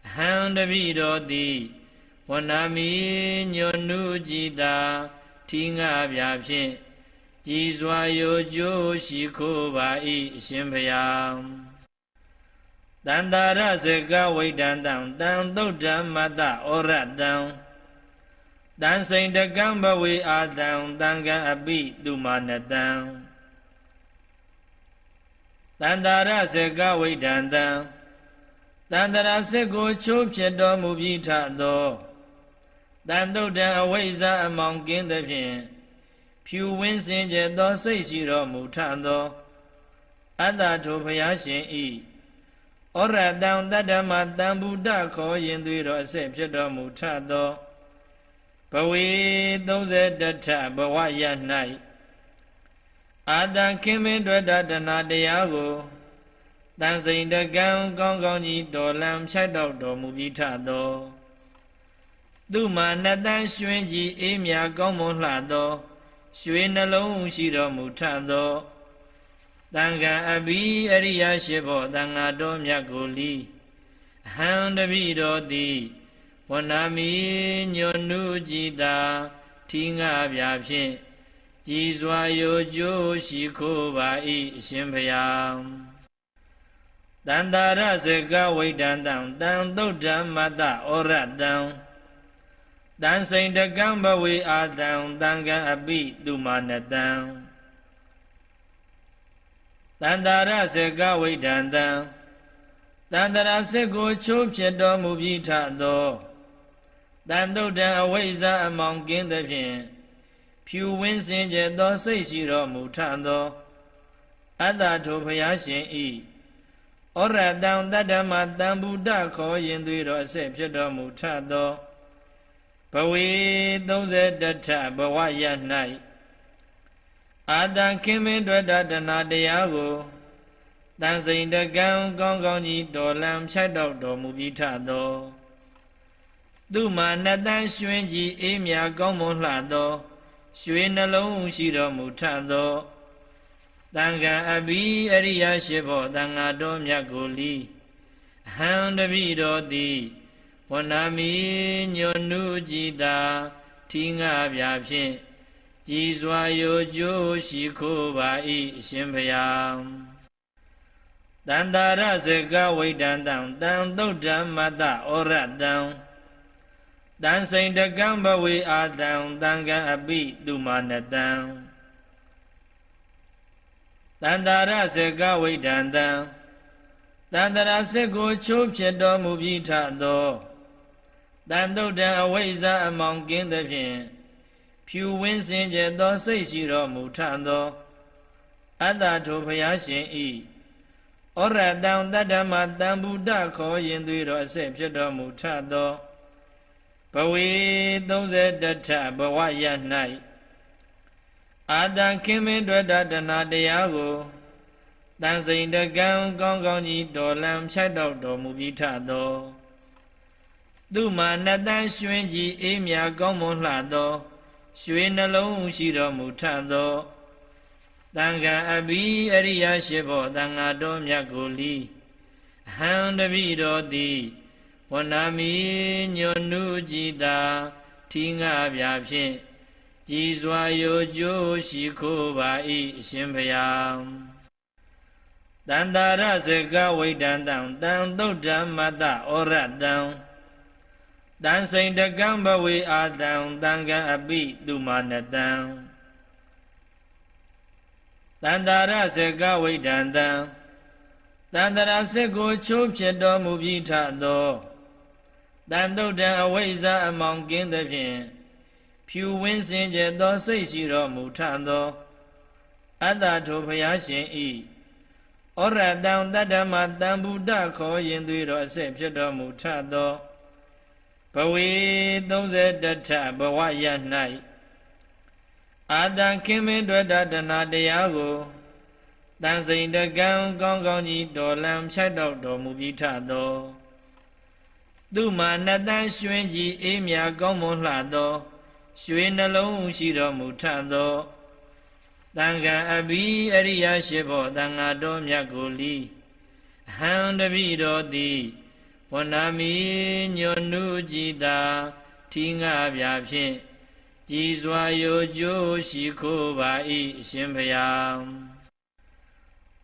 အဟံတပိတော်သည်ဝနာမီညွန်နုကြည်သာထီငါပြဖြင့်ကြည်စွာရိုကျိုးရှိခိုးပါ၏အရှင်ဘုရားတန္တာရစကဝိတံတံတံသုတ်ဓမ္မတဩရတံတန်စိန်တကံဘဝေအာတံတံကံအပိသူမာနတံတန္တာရစကဝိတံတံတန္တရာစစ်ကိုချိုးဖြစ်တော်မူပြီးထသောတန်တုတ်တံအဝိဇ္ဇာအမောင်ကင်းသဖြင့်ဖြူဝင်းစင်ကြယ်သောစိတ်ရှိတော်မူထသောအတ္တထိုဘုရားရှင်ဤဩရတံတတ္တမတံဗုဒ္ဓခေါ်ရင်သွေးတော်အစစ်ဖြစ်တော်မူထသောဘဝေ31ထဘဝရ၌အာတံခင်မင်းတွေ့တာတဏတရားကိုတန်စိန်တကံကောင်းကောင်းကြီးတော်လံဖြတ်တော်တော်မူပြီးထသောသူမာနတန်ရွှင်ကြီးအေးမြကောင်းမွန်လှသောရွှေနှလုံးရှိတော်မူထသောတန်ခါအဘိအရိယရှိဘောတန်ဃာတော်မြတ်ကိုလီအဟံတပိတော်သည်ဝနာမီညွန်နုကြည်သာထီငါပြဖြင့်ကြည်စွာရိုကျိုးရှိခိုးပါ၏အရှင်ဘုရားတန္တာရစကဝိတံတံတံသုတ်ဓမ္မတဩရတံတန်စိန်တကံဘဝေအာတံတံကံအပိသူမာနတံတန္တာရစကဝိတံတံတန္တရာစစ်ကိုချိုးဖြစ်တော်မူပြီးထသောတန်တုတ်တံအဝိဇ္ဇာအမောင်ကင်းသဖြင့်ဖြူဝင်းစင်ကြယ်သောစိတ်ရှိတော်မူထသောအတ္တထိုဘုရားရှင်ဤဩရတံတတ္တမတံဗုဒ္ဓခေါ်ရင်သွေးတော်အစစ်ဖြစ်တော်မူထသောဘဝေ31ထဘဝရ၌အာတံခင်မင်းတွေ့တာတဏတရားကိုတန်စိန်တကံကောင်းကောင်းကြီးတော်လံဖြတ်တော်တော်မူပြီးထသောသူမာနတန်ရွှင်ကြီးအေးမြကောင်းမွန်လှသောရွှေနှလုံးရှိတော်မူထသောတန်ခါအဘိအရိယရှိဘောတန်ဃာတော်မြတ်ကိုလီအဟံတပိတော်သည်ဝနာမီညွန်နုကြည်သာထီငါပြဖြင့်ကြည်စွာရိုကျိုးရှိခိုးပါ၏အရှင်ဘုရားတန္တာရစကဝိတံတံတံသုတ်ဓမ္မတဩရတံတန်စိန်တကံဘဝေအာတံတံကံအပိသူမာနတံတန္တာရစကဝိတံတံတန္တရာစစ်ကိုချိုးဖြစ်တော်မူပြီးထသောတန်တုတ်တံအဝိဇ္ဇာအမောင်ကင်းသဖြင့်ဖြူဝင်းစင်ကြယ်သောစိတ်ရှိတော်မူထသော အတ္တထိုဘုရားရှင်ဤဩရတံတတ္တမတံဗုဒ္ဓခေါ်ရင်သွေးတော်အဆက်ဖြစ်တော်မူထသောဘဝေ31ထဘဝရ၌အာတံခင်မင်းတွေ့တာတဏတရားကိုတန်စိန်တကံကောင်းကောင်းကြီးတော်လံဖြတ်တော့တော်မူပြီးထသောသူမာနတန်ရွှင်ကြီးအေးမြကောင်းမွန်လှသောရွှေနှလုံးရှိတော်မူထသောတန်ခါအဘိအရိယရှိဘောတန်ဃာတော်မြတ်ကိုလီဟံတပိတော်သည်ဝနာမီညွန်နုကြည်သာထီငါပြဖြင့်ကြည်စွာရိုကျိုးရှိခိုးပါ၏အရှင်ဘုရားတန္တာရစကဝိဒန္တံတံသုဒ္ဓမတ္တဩရတံတန်စိန်တကံဘဝေအာတံတံကံအပိသူမာနတံတန္တာရစကဝိဒန္တံတန္တရာစစ်ကိုချိုးဖြစ်တော်မူပြီးထသောတန်တုဒ္ဒံအဝိဇ္ဇာအမောင်ကင်းသဖြင့်ဖြူဝင်းစင်ကြသောစိတ်ရှိတော်မူထသောအတ္တထိုဘုရားရှင်ဤဩရတံတတ္တမတံဗုဒ္ဓခေါ်ရင်သွေးတော်အဆက်ဖြစ်တော်မူထသောဘဝေ31ထဘဝရ၌အာတံခင်မင်းတွေ့တာတဏတရားကိုတန်စိန်တကံကောင်းကောင်းကြီးတော်လံဖြတ်တော့တော်မူပြီးထသောသူမာနတန်ရွှင်ကြီးအေးမြကောင်းမွန်လှသောရွှေနှလုံးရှိတော်မူထသောတန်ခါအဘိအရိယရှိဘောတန်ဃာတော်မြတ်ကိုလီဟံတပိတော်သည်ဝနာမီညွန်နုကြည်သာထီငါပြဖြင့်ကြည်စွာရိုကျိုးရှိခိုးပါ၏အရှင်ဘုရား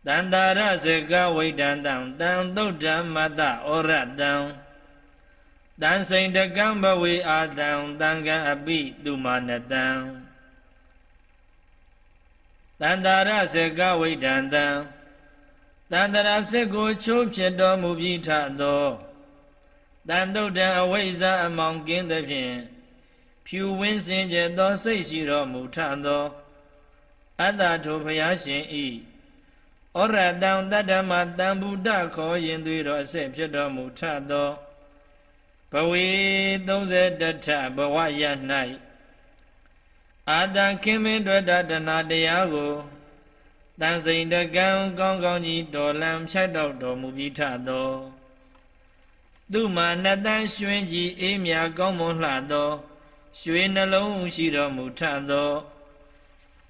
တန္တာရစကဝိဒန္တံတံသုဒ္ဓမတ္တဩရတံတန်စိန်တကံဘဝေအာတံတံကံအပိသူမာနတံတန္တာရစကဝိဒန္တံတန္တရာစစ်ကိုချိုးဖြစ်တော်မူပြီးထသောတန်တုဒ္ဒံအဝိဇ္ဇာအမောင်ကင်းသဖြင့်ဖြူဝင်းစင်ကြသောစိတ်ရှိတော်မူထသောအတ္တထိုဘုရားရှင်ဤဩရတံတတ္တမတံဗုဒ္ဓခေါ်ရင်သွေးတော်အဆက်ဖြစ်တော်မူထသောဘဝေ31ထဘဝရ၌အာတံခင်မင်းတွေ့တာတဏတရားကိုတန်စိန်တကံကောင်းကောင်းကြီးတော်လံဖြတ်တော့တော်မူပြီးထသောသူမာနတန်ရွှင်ကြီးအေးမြကောင်းမွန်လှသောရွှေနှလုံးရှိတော်မူထသော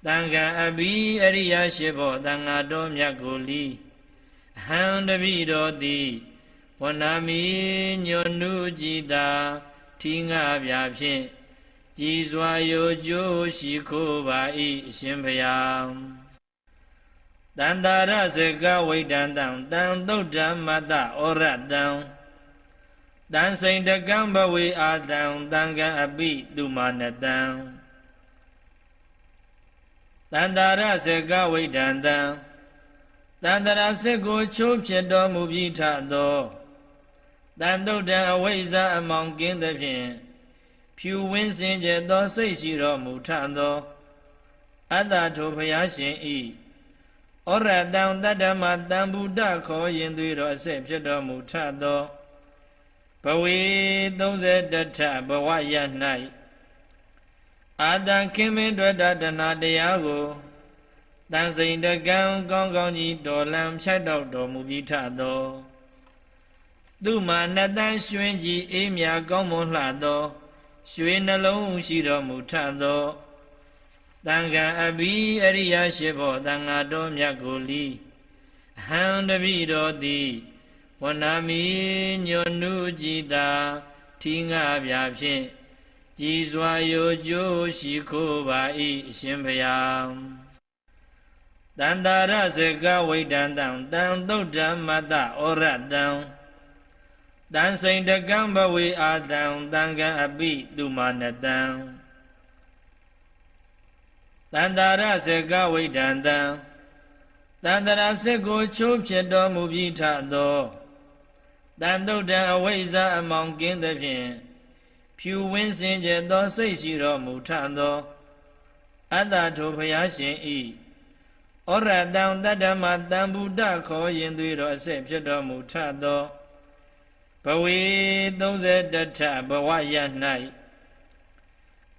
တန်ခါအဘိအရိယရှိဘောတန်ဃာတော်မြတ်ကိုလီဟံတပိတော်သည်ဝနာမီညွန်နုကြည်သာထီငါပြဖြင့်ကြည်စွာရိုကျိုးရှိခိုးပါ၏အရှင်ဘုရားတန္တာရစကဝိဒန္တံတံသုဒ္ဓမတ္တဩရတံတန်စိန်တကံဘဝေအာတံတံကံအပိသူမာနတံတန္တာရစကဝိဒန္တံတန္တရာစစ်ကိုချိုးဖြစ်တော်မူပြီးထသောတန်တုဒ္ဒံအဝိဇ္ဇာအမောင်ကင်းသဖြင့်ဖြူဝင်းစင်ကြသောစိတ်ရှိတော်မူထသောအတ္တထိုဘုရားရှင်ဤဩရတံတတ္တမတံဗုဒ္ဓခေါ်ရင်သွေးတော်အဆက်ဖြစ်တော်မူထသောဘဝေ31ထဘဝရ၌အာတံခင်မင်းတွေ့တာတဏတရားကိုတန်စိန်တကံကောင်းကောင်းကြီးတော်လံဖြတ်တော့တော်မူပြီးထသောသူမာနတန်ရွှင်ကြီးအေးမြကောင်းမွန်လှသောရွှေနှလုံးရှိတော်မူထသောတန်ခါအဘိအရိယရှိဘောတန်ဃာတော်မြတ်ကိုလီဟံတပိတော်သည်ဝနာမီညွန်နုကြည်သာထီငါပြဖြင့်ကြည်စွာရိုကျိုးရှိခိုးပါ၏အရှင်ဘုရားတန္တာရစကဝိဒန္တံတံသုဒ္ဓမတ္တဩရတံတန်စိန်တကံဘဝေအာတံတံကံအပိသူမာနတံတန္တာရစကဝိဒန္တံတန္တရာစစ်ကိုချိုးဖြစ်တော်မူပြီးထသောတန်တုဒ္ဒံအဝိဇ္ဇာအမောင်ကင်းသဖြင့်ဖြူဝင်းစင်ကြသောစိတ်ရှိတော်မူထသောအတ္တထိုဘုရားရှင်ဤဩ ဩရတံတတ္တမတံဗုဒ္ဓခေါ်ရင်သွေးတော်အဆက်ဖြစ်တော်မူထသောဘဝေ31ထဘဝရ၌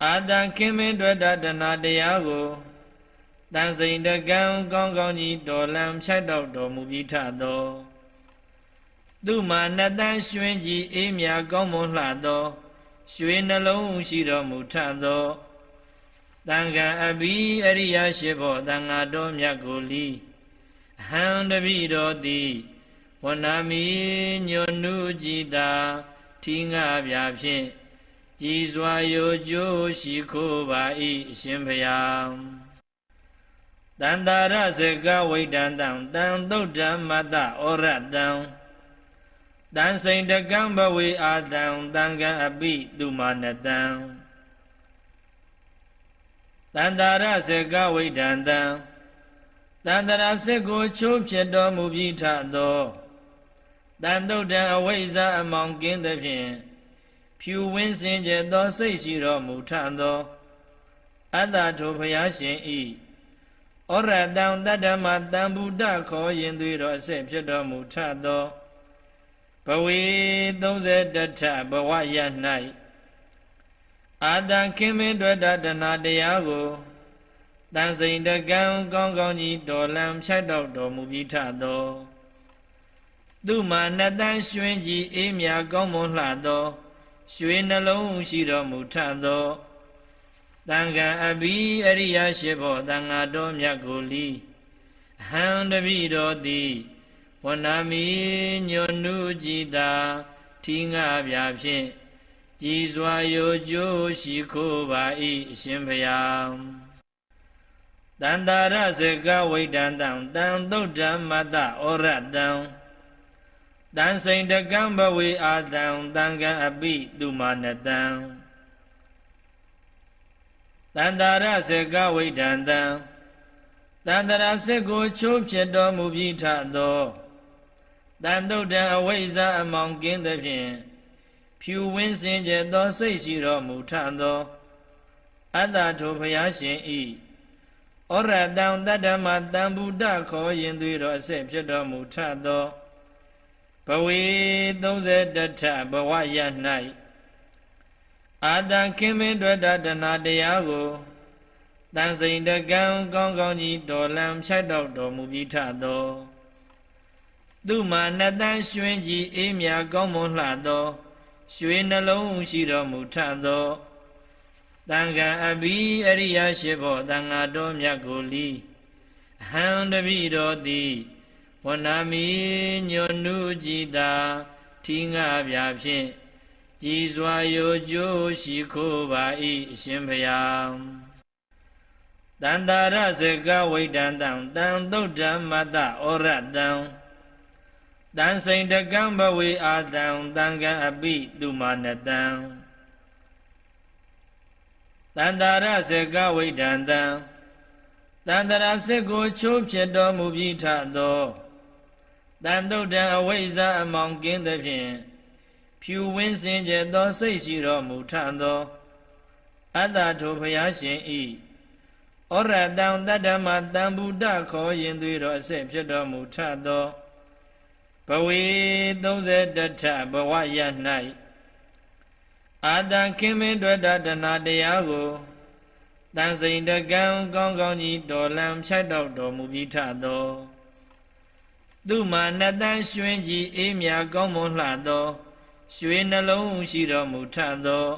အာတံခင်မင်းတွေ့တာတဏတရားကိုတန်စိန်တကံကောင်းကောင်းကြီးတော်လံဖြတ်တော့တော်မူပြီးထသောသူမှာနတန်းရွှင်ကြီးအေးမြကောင်းမွန်လှသောရွှေနှလုံးရှိတော်မူထသောတန်ခါအဘိအရိယရှိဘောတန်ဃာတော်မြတ်ကိုလီအဟံတပိတော်သည်ဝနာမီညွန်နုကြည်တာထီငါပြဖြင့်ကြည်စွာရိုကျိုးရှိခိုးပါ၏အရှင်ဘုရားတန္တာရစေကဝိတံတံတံသုတ်တံမတ္တဩရတံတန်စိန်တကံဘဝေအာတံတံကံအပိသူမာနတံတန္တာရစေကဝိတံတံတန္တရာစစ်ကိုချိုးဖြစ်တော်မူပြီးထသောတန်တုတ်တံအဝိဇ္ဇာအမောင်ကင်းသဖြင့်ဖြူဝင်းစင်ကြယ်သောစိတ်ရှိတော်မူထသောအတ္တထိုဘုရားရှင်ဤဩရတံတတ္တမတံဗုဒ္ဓခေါ်ရင်သွေးတော်အဆက်ဖြစ်တော်မူထသောဘဝေ31ထဘဝရ၌အာတံခင်မင်းတွေ့တာတဏတရားကိုတန်စိန်တကံကောင်းကောင်းကြီးတော်လံဖြတ်တော့တော်မူပြီးထသောသူမှာနတန်းရွှင်ကြီးအေးမြကောင်းမွန်လှသောရွှေနှလုံးရှိတော်မူထသောတန်ခါအဘိအရိယရှိဘောတန်ဃာတော်မြတ်ကိုလီအဟံတပိတော်သည်ဝနာမီညွန်နုကြည်တာထီငါပြဖြင့်ကြည်စွာရိုကျိုးရှိခိုးပါ၏အရှင်ဘုရားတန္တာရစေကဝိတံတံတံသုတ်တံမတ္တဩရတံတန်စိန်တကံဘဝေအာတံတံကံအပိသူမာနတံတန္တာရစေကဝိတံတံတန္တရာစစ်ကိုချိုးဖြစ်တော်မူပြီးထသောတန်တုတ်တံအဝိဇ္ဇာအမောင်ကင်းသဖြင့်ဖြူဝင်းစင်ကြယ်သောစိတ်ရှိတော်မူထသောအတ္တထိုဘုရားရှင်ဤဩရတံတတ္တမတံဗုဒ္ဓခေါ်ရင်သွေးတော်အဆက်ဖြစ်တော်မူထသောဘဝေ31ထဘဝရ၌အာတံခင်မင်းတွေ့တာတဏတရားကိုတန်စိန်တကံကောင်းကောင်းကြီးတော်လံဖြတ်တော့တော်မူပြီးထသောသူမှာနတန်းရွှင်ကြီးအေးမြကောင်းမွန်လှသောရွှေနှလုံးရှိတော်မူထသောတန်ခါအဘိအရိယရှိဘောတန်ဃာတော်မြတ်ကိုလီအဟံတပိတော်သည်ဝနာမီညွန်နုကြည်တာထီငါပြဖြင့်ကြည်စွာရိုကျိုးရှိခိုးပါ၏အရှင်ဘုရားတန္တာရစေကဝိတံတံတံသုတ်တံမတ္တဩရတံတန်စိန်တကံဘဝေအာတံတံကံအပိသူမာနတံတန္တာရစေကဝိတံတံတန္တရာစစ်ကိုချိုးဖြစ်တော်မူပြီးထသောတန်တုတ်တံအဝိဇ္ဇာအမောင်ကင်းသဖြင့်ဖြူဝင်းစင်ကြယ်သောစိတ်ရှိတော်မူထသောအတ္တထိုဘုရားရှင်ဤဩရတံတတ္တမတံဗုဒ္ဓခေါ်ရင်သွေးတော်အဆက်ဖြစ်တော်မူထသောဘဝေ31ထဘဝရ၌အာတံခင်မင်းတွေ့တာတဏတရားကိုတန်စိန်တကံကောင်းကောင်းကြီးတော်လံဖြတ်တော့တော်မူပြီးထသောသူမှာနတန်းရွှင်ကြီးအေးမြကောင်းမွန်လှသောရွှေနှလုံးရှိတော်မူထသော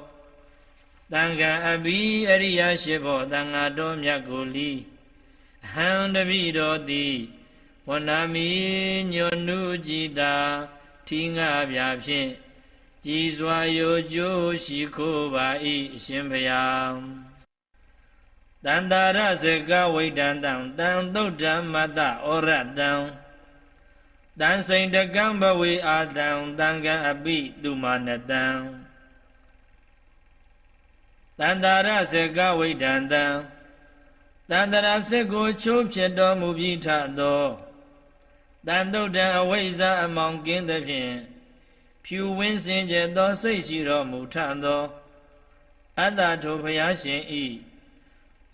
တန်ခါအဘိအရိယရှိဘောတန်ဃာတော်မြတ်ကိုလီအဟံတပိတော်သည်ဝနာမီညွန်နုကြည်တာထီငါပြဖြင့်ကြည်စွာရိုကျိုးရှိခိုးပါ၏အရှင်ဘုရားတန္တာရစေကဝိတံတံတံသုတ်တံမတ္တဩရတံတန်စိန်တကံဘဝေအာတံတံကံအပိသူမာနတံတန္တာရစေကဝိတံတံတန္တရာစစ်ကိုချိုးဖြစ်တော်မူပြီးထသောတန်တုတ်တံအဝိဇ္ဇာအမောင်ကင်းသဖြင့်ဖြူဝင်းစင်ကြယ်သောစိတ်ရှိတော်မူထသောအတ္တထိုဘုရားရှင်ဤ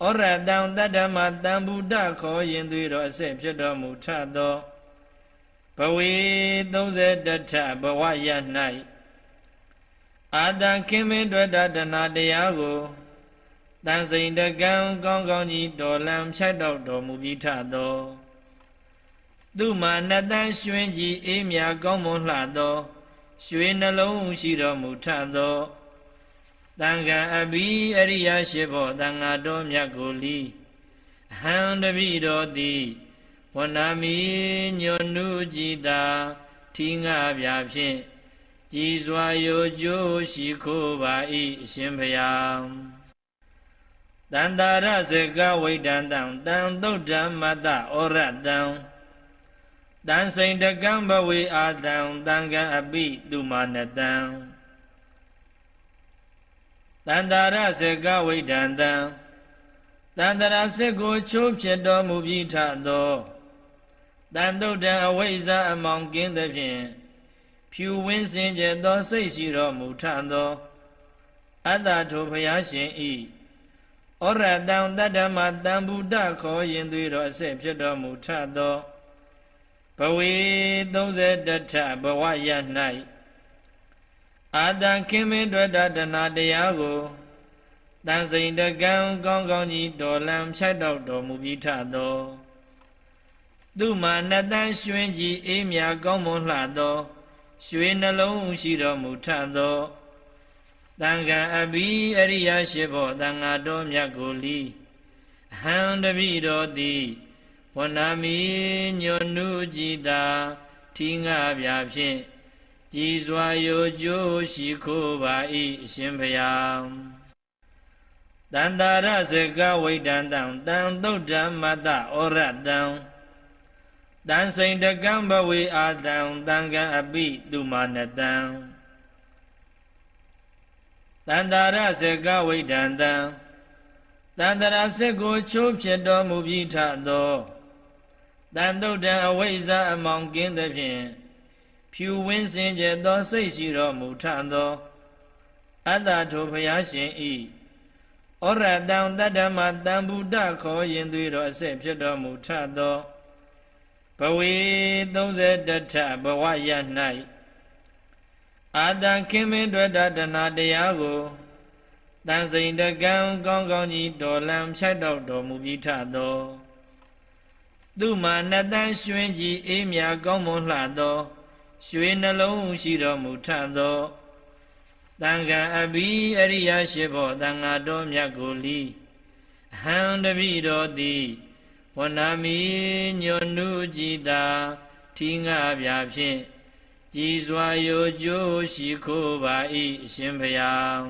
ဩ ဩရတံတတ္တမတံဗုဒ္ဓခေါ်ရင်သွေးတော်အစစ်ဖြစ်တော်မူထသောဘဝေ31ထဘဝရ၌အာတံခင်မင်းတွေ့တာတဏတရားကိုတန်စိန်တကံကောင်းကောင်းကြီးတော်လံဖြတ်တော်တော်မူပြီးထသောသူမာနတန်ရွှင်ကြီးအေးမြကောင်းမွန်လှသောရွှေနှလုံးရှိတော်မူထသောတန်ခံအဘိအရိယရှိဘောတန်ဃာတော်မြတ်ကိုလီအဟံတပိတော်သည်ဝဏမီညွန်နုကြည်တာထီငါပြဖြင့်ကြည်စွာရိုကျိုးရှိခိုးပါ၏အရှင်ဘုရားတန္တာရစကဝိဒန္တံတံသုတ်ဓမ္မတဩရတံတန်စိန်တကံဘဝေအာတံတံကံအပိသူမာနတံတန္တာရစကဝိဒန္တံတန္တရာစစ်ကိုချိုးဖြစ်တော်မူပြီးထသောတန်တုတ်တံအဝိဇ္ဇာအမောင်ကင်းသဖြင့်ဖြူဝင်းစင်ကြသောစိတ်ရှိတော်မူထသောအတ္တထိုဘုရားရှင်ဤဩရတံတတ္တမတံဗုဒ္ဓခေါ်ရင်သွေးတော်အစစ်ဖြစ်တော်မူထသောဘဝေ31ထဘဝရ၌အာတံခင်မင်းတွေ့တာတဏတရားကိုတန်စိန်တကံကောင်းကောင်းကြီးတော်လံဖြတ်တော်တော်မူပြီးထသောသူမာနတန်ရွှင်ကြီးအေးမြကောင်းမွန်လှသောရွှေနှလုံးရှိတော်မူထသောတန်ခံအဘိအရိယရှိဘောတန်ဃာတော်မြတ်ကိုလီအဟံတပိတော်သည်ဝဏမီညွန်နုကြည်တာထီငါပြဖြင့်ကြည်စွာရိုကျိုးရှိခိုးပါ၏အရှင်ဘုရားတန္တာရစကဝိဒန္တံတံသုတ်ဓမ္မတဩရတံတန်စိန်တကံဘဝေအာတံတံကံအပိသူမာနတံတန္တာရစကဝိဒန္တံတန္တရာစစ်ကိုချိုးဖြစ်တော်မူပြီးထသောတန်တုတ်တံအဝိဇ္ဇာအမောင်ကင်းသဖြင့်ဖြူဝင်းစင်ကြသောစိတ်ရှိတော်မူထသောအတ္တထိုဘုရားရှင်ဤဩရတံတတ္တမတံဗုဒ္ဓခေါ်ရင်သွေးတော်အစစ်ဖြစ်တော်မူထသောဘဝေ31ထဘဝရ၌အာတံခင်မင်းတွေ့တာတဏတရားကိုတန်စိန်တကံကောင်းကောင်းကြီးတော်လံဖြတ်တော်တော်မူပြီးထသောသူမာနတန်ရွှင်ကြီးအေးမြကောင်းမွန်လှသောရွှေနှလုံးရှိတော်မူထသောတန်ခံအဘိအရိယရှိဘောတန်ဃာတော်မြတ်ကိုလီအဟံတပိတော်သည်ဝဏမီညွန်နုကြည်တာထီငါပြဖြင့်ကြည်စွာရိုကျိုးရှိခိုးပါ၏အရှင်ဘုရား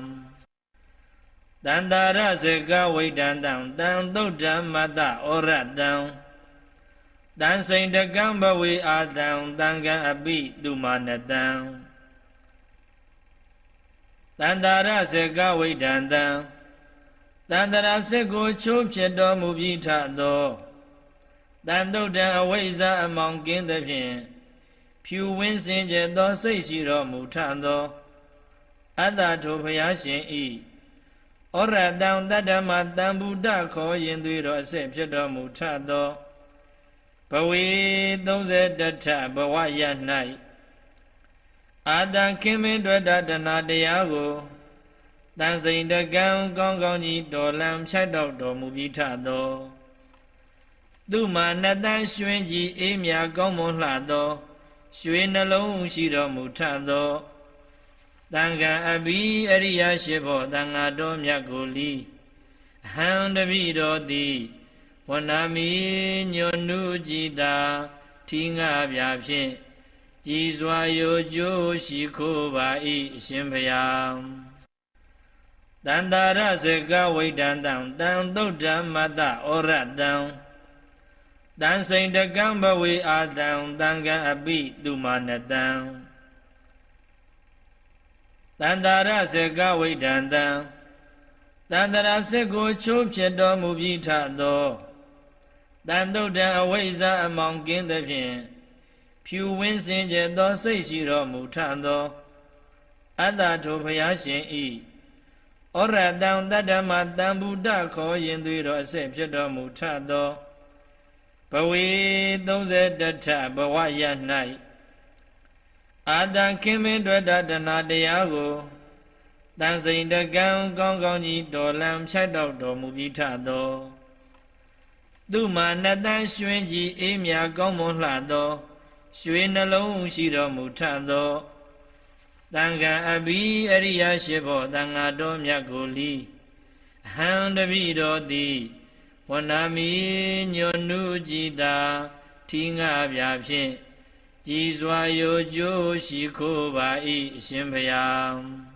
တန္တာရစကဝိဒန္တံတံသုတ်ဓမ္မတဩရတံတန်စိန်တကံဘဝေအာတံတံကံအပိသူမာနတံတန္တာရစကဝိဒန္တံတန္တရာစစ်ကိုချိုးဖြစ်တော်မူပြီးထသောတန်တုတ်တံအဝိဇ္ဇာအမောင်ကင်းသဖြင့်ဖြူဝင်းစင်ကြသောစိတ်ရှိတော်မူထသောအတ္တထိုဘုရားရှင်ဤဩရတံတတ္တမတံဗုဒ္ဓခေါ်ရင်သွေးတော်အစစ်ဖြစ်တော်မူထသောဘဝေ31ထဘဝရ၌အာတံခင်မင်းတွေ့တာတဏတရားကိုတန်စိန်တကံကောင်းကောင်းကြီးတော်လံဖြတ်တော်တော်မူပြီးထသောသူမာနတန်ရွှင်ကြီးအေးမြကောင်းမွန်လှသောရွှေနှလုံးရှိတော်မူထသောတန်ခံအဘိအရိယရှိဘောတန်ဃာတော်မြတ်ကိုလီအဟံတပိတော်သည်ဝဏမီညွန်နုကြည်တာထီငါပြဖြင့်ကြည်စွာရိုကျိုးရှိခိုးပါ၏အရှင်ဘုရားတန္တာရစကဝိဒန္တံတံသုတ်ဓမ္မတဩရတံတန်စိန်တကံဘဝေအာတံတံကံအပိသူမာနတံတန္တာရစကဝိဒန္တံတန္တရာစစ်ကိုချိုးဖြစ်တော်မူပြီးထသောတန်တုတ်တံအဝိဇ္ဇာအမောင်ကင်းသဖြင့်ဖြူဝင်းစင်ကြသောစိတ်ရှိတော်မူထသောအတ္တထိုဘုရားရှင်ဤဩ ဩရတံတတ္တမတံဗုဒ္ဓခေါ်ရင်သွေးတော်အစစ်ဖြစ်တော်မူထသောဘဝေ31ထဘဝရ၌အာတံခင်မင်းတွေ့တတနာတရားကိုတန်စိန်တကံကောင်းကောင်းကြီးတော်လံဖြတ်တော့တော်မူပြီးထသောသူမှာနတန်ရွှင်ကြီးအေးမြကောင်းမွန်လှသောရွှေနှလုံးရှိတော်မူထသောတန်ခါအဘိအရိယရှိဖို့တန်ဃာတော်မြတ်ကိုလီအဟံတပိတော်သည်ဝဏမီညွန်နုကြည်တာထီငါပြဖြင့်ကြည်စွာရိုကျိုးရှိခိုးပါ၏အရှင်ဘုရား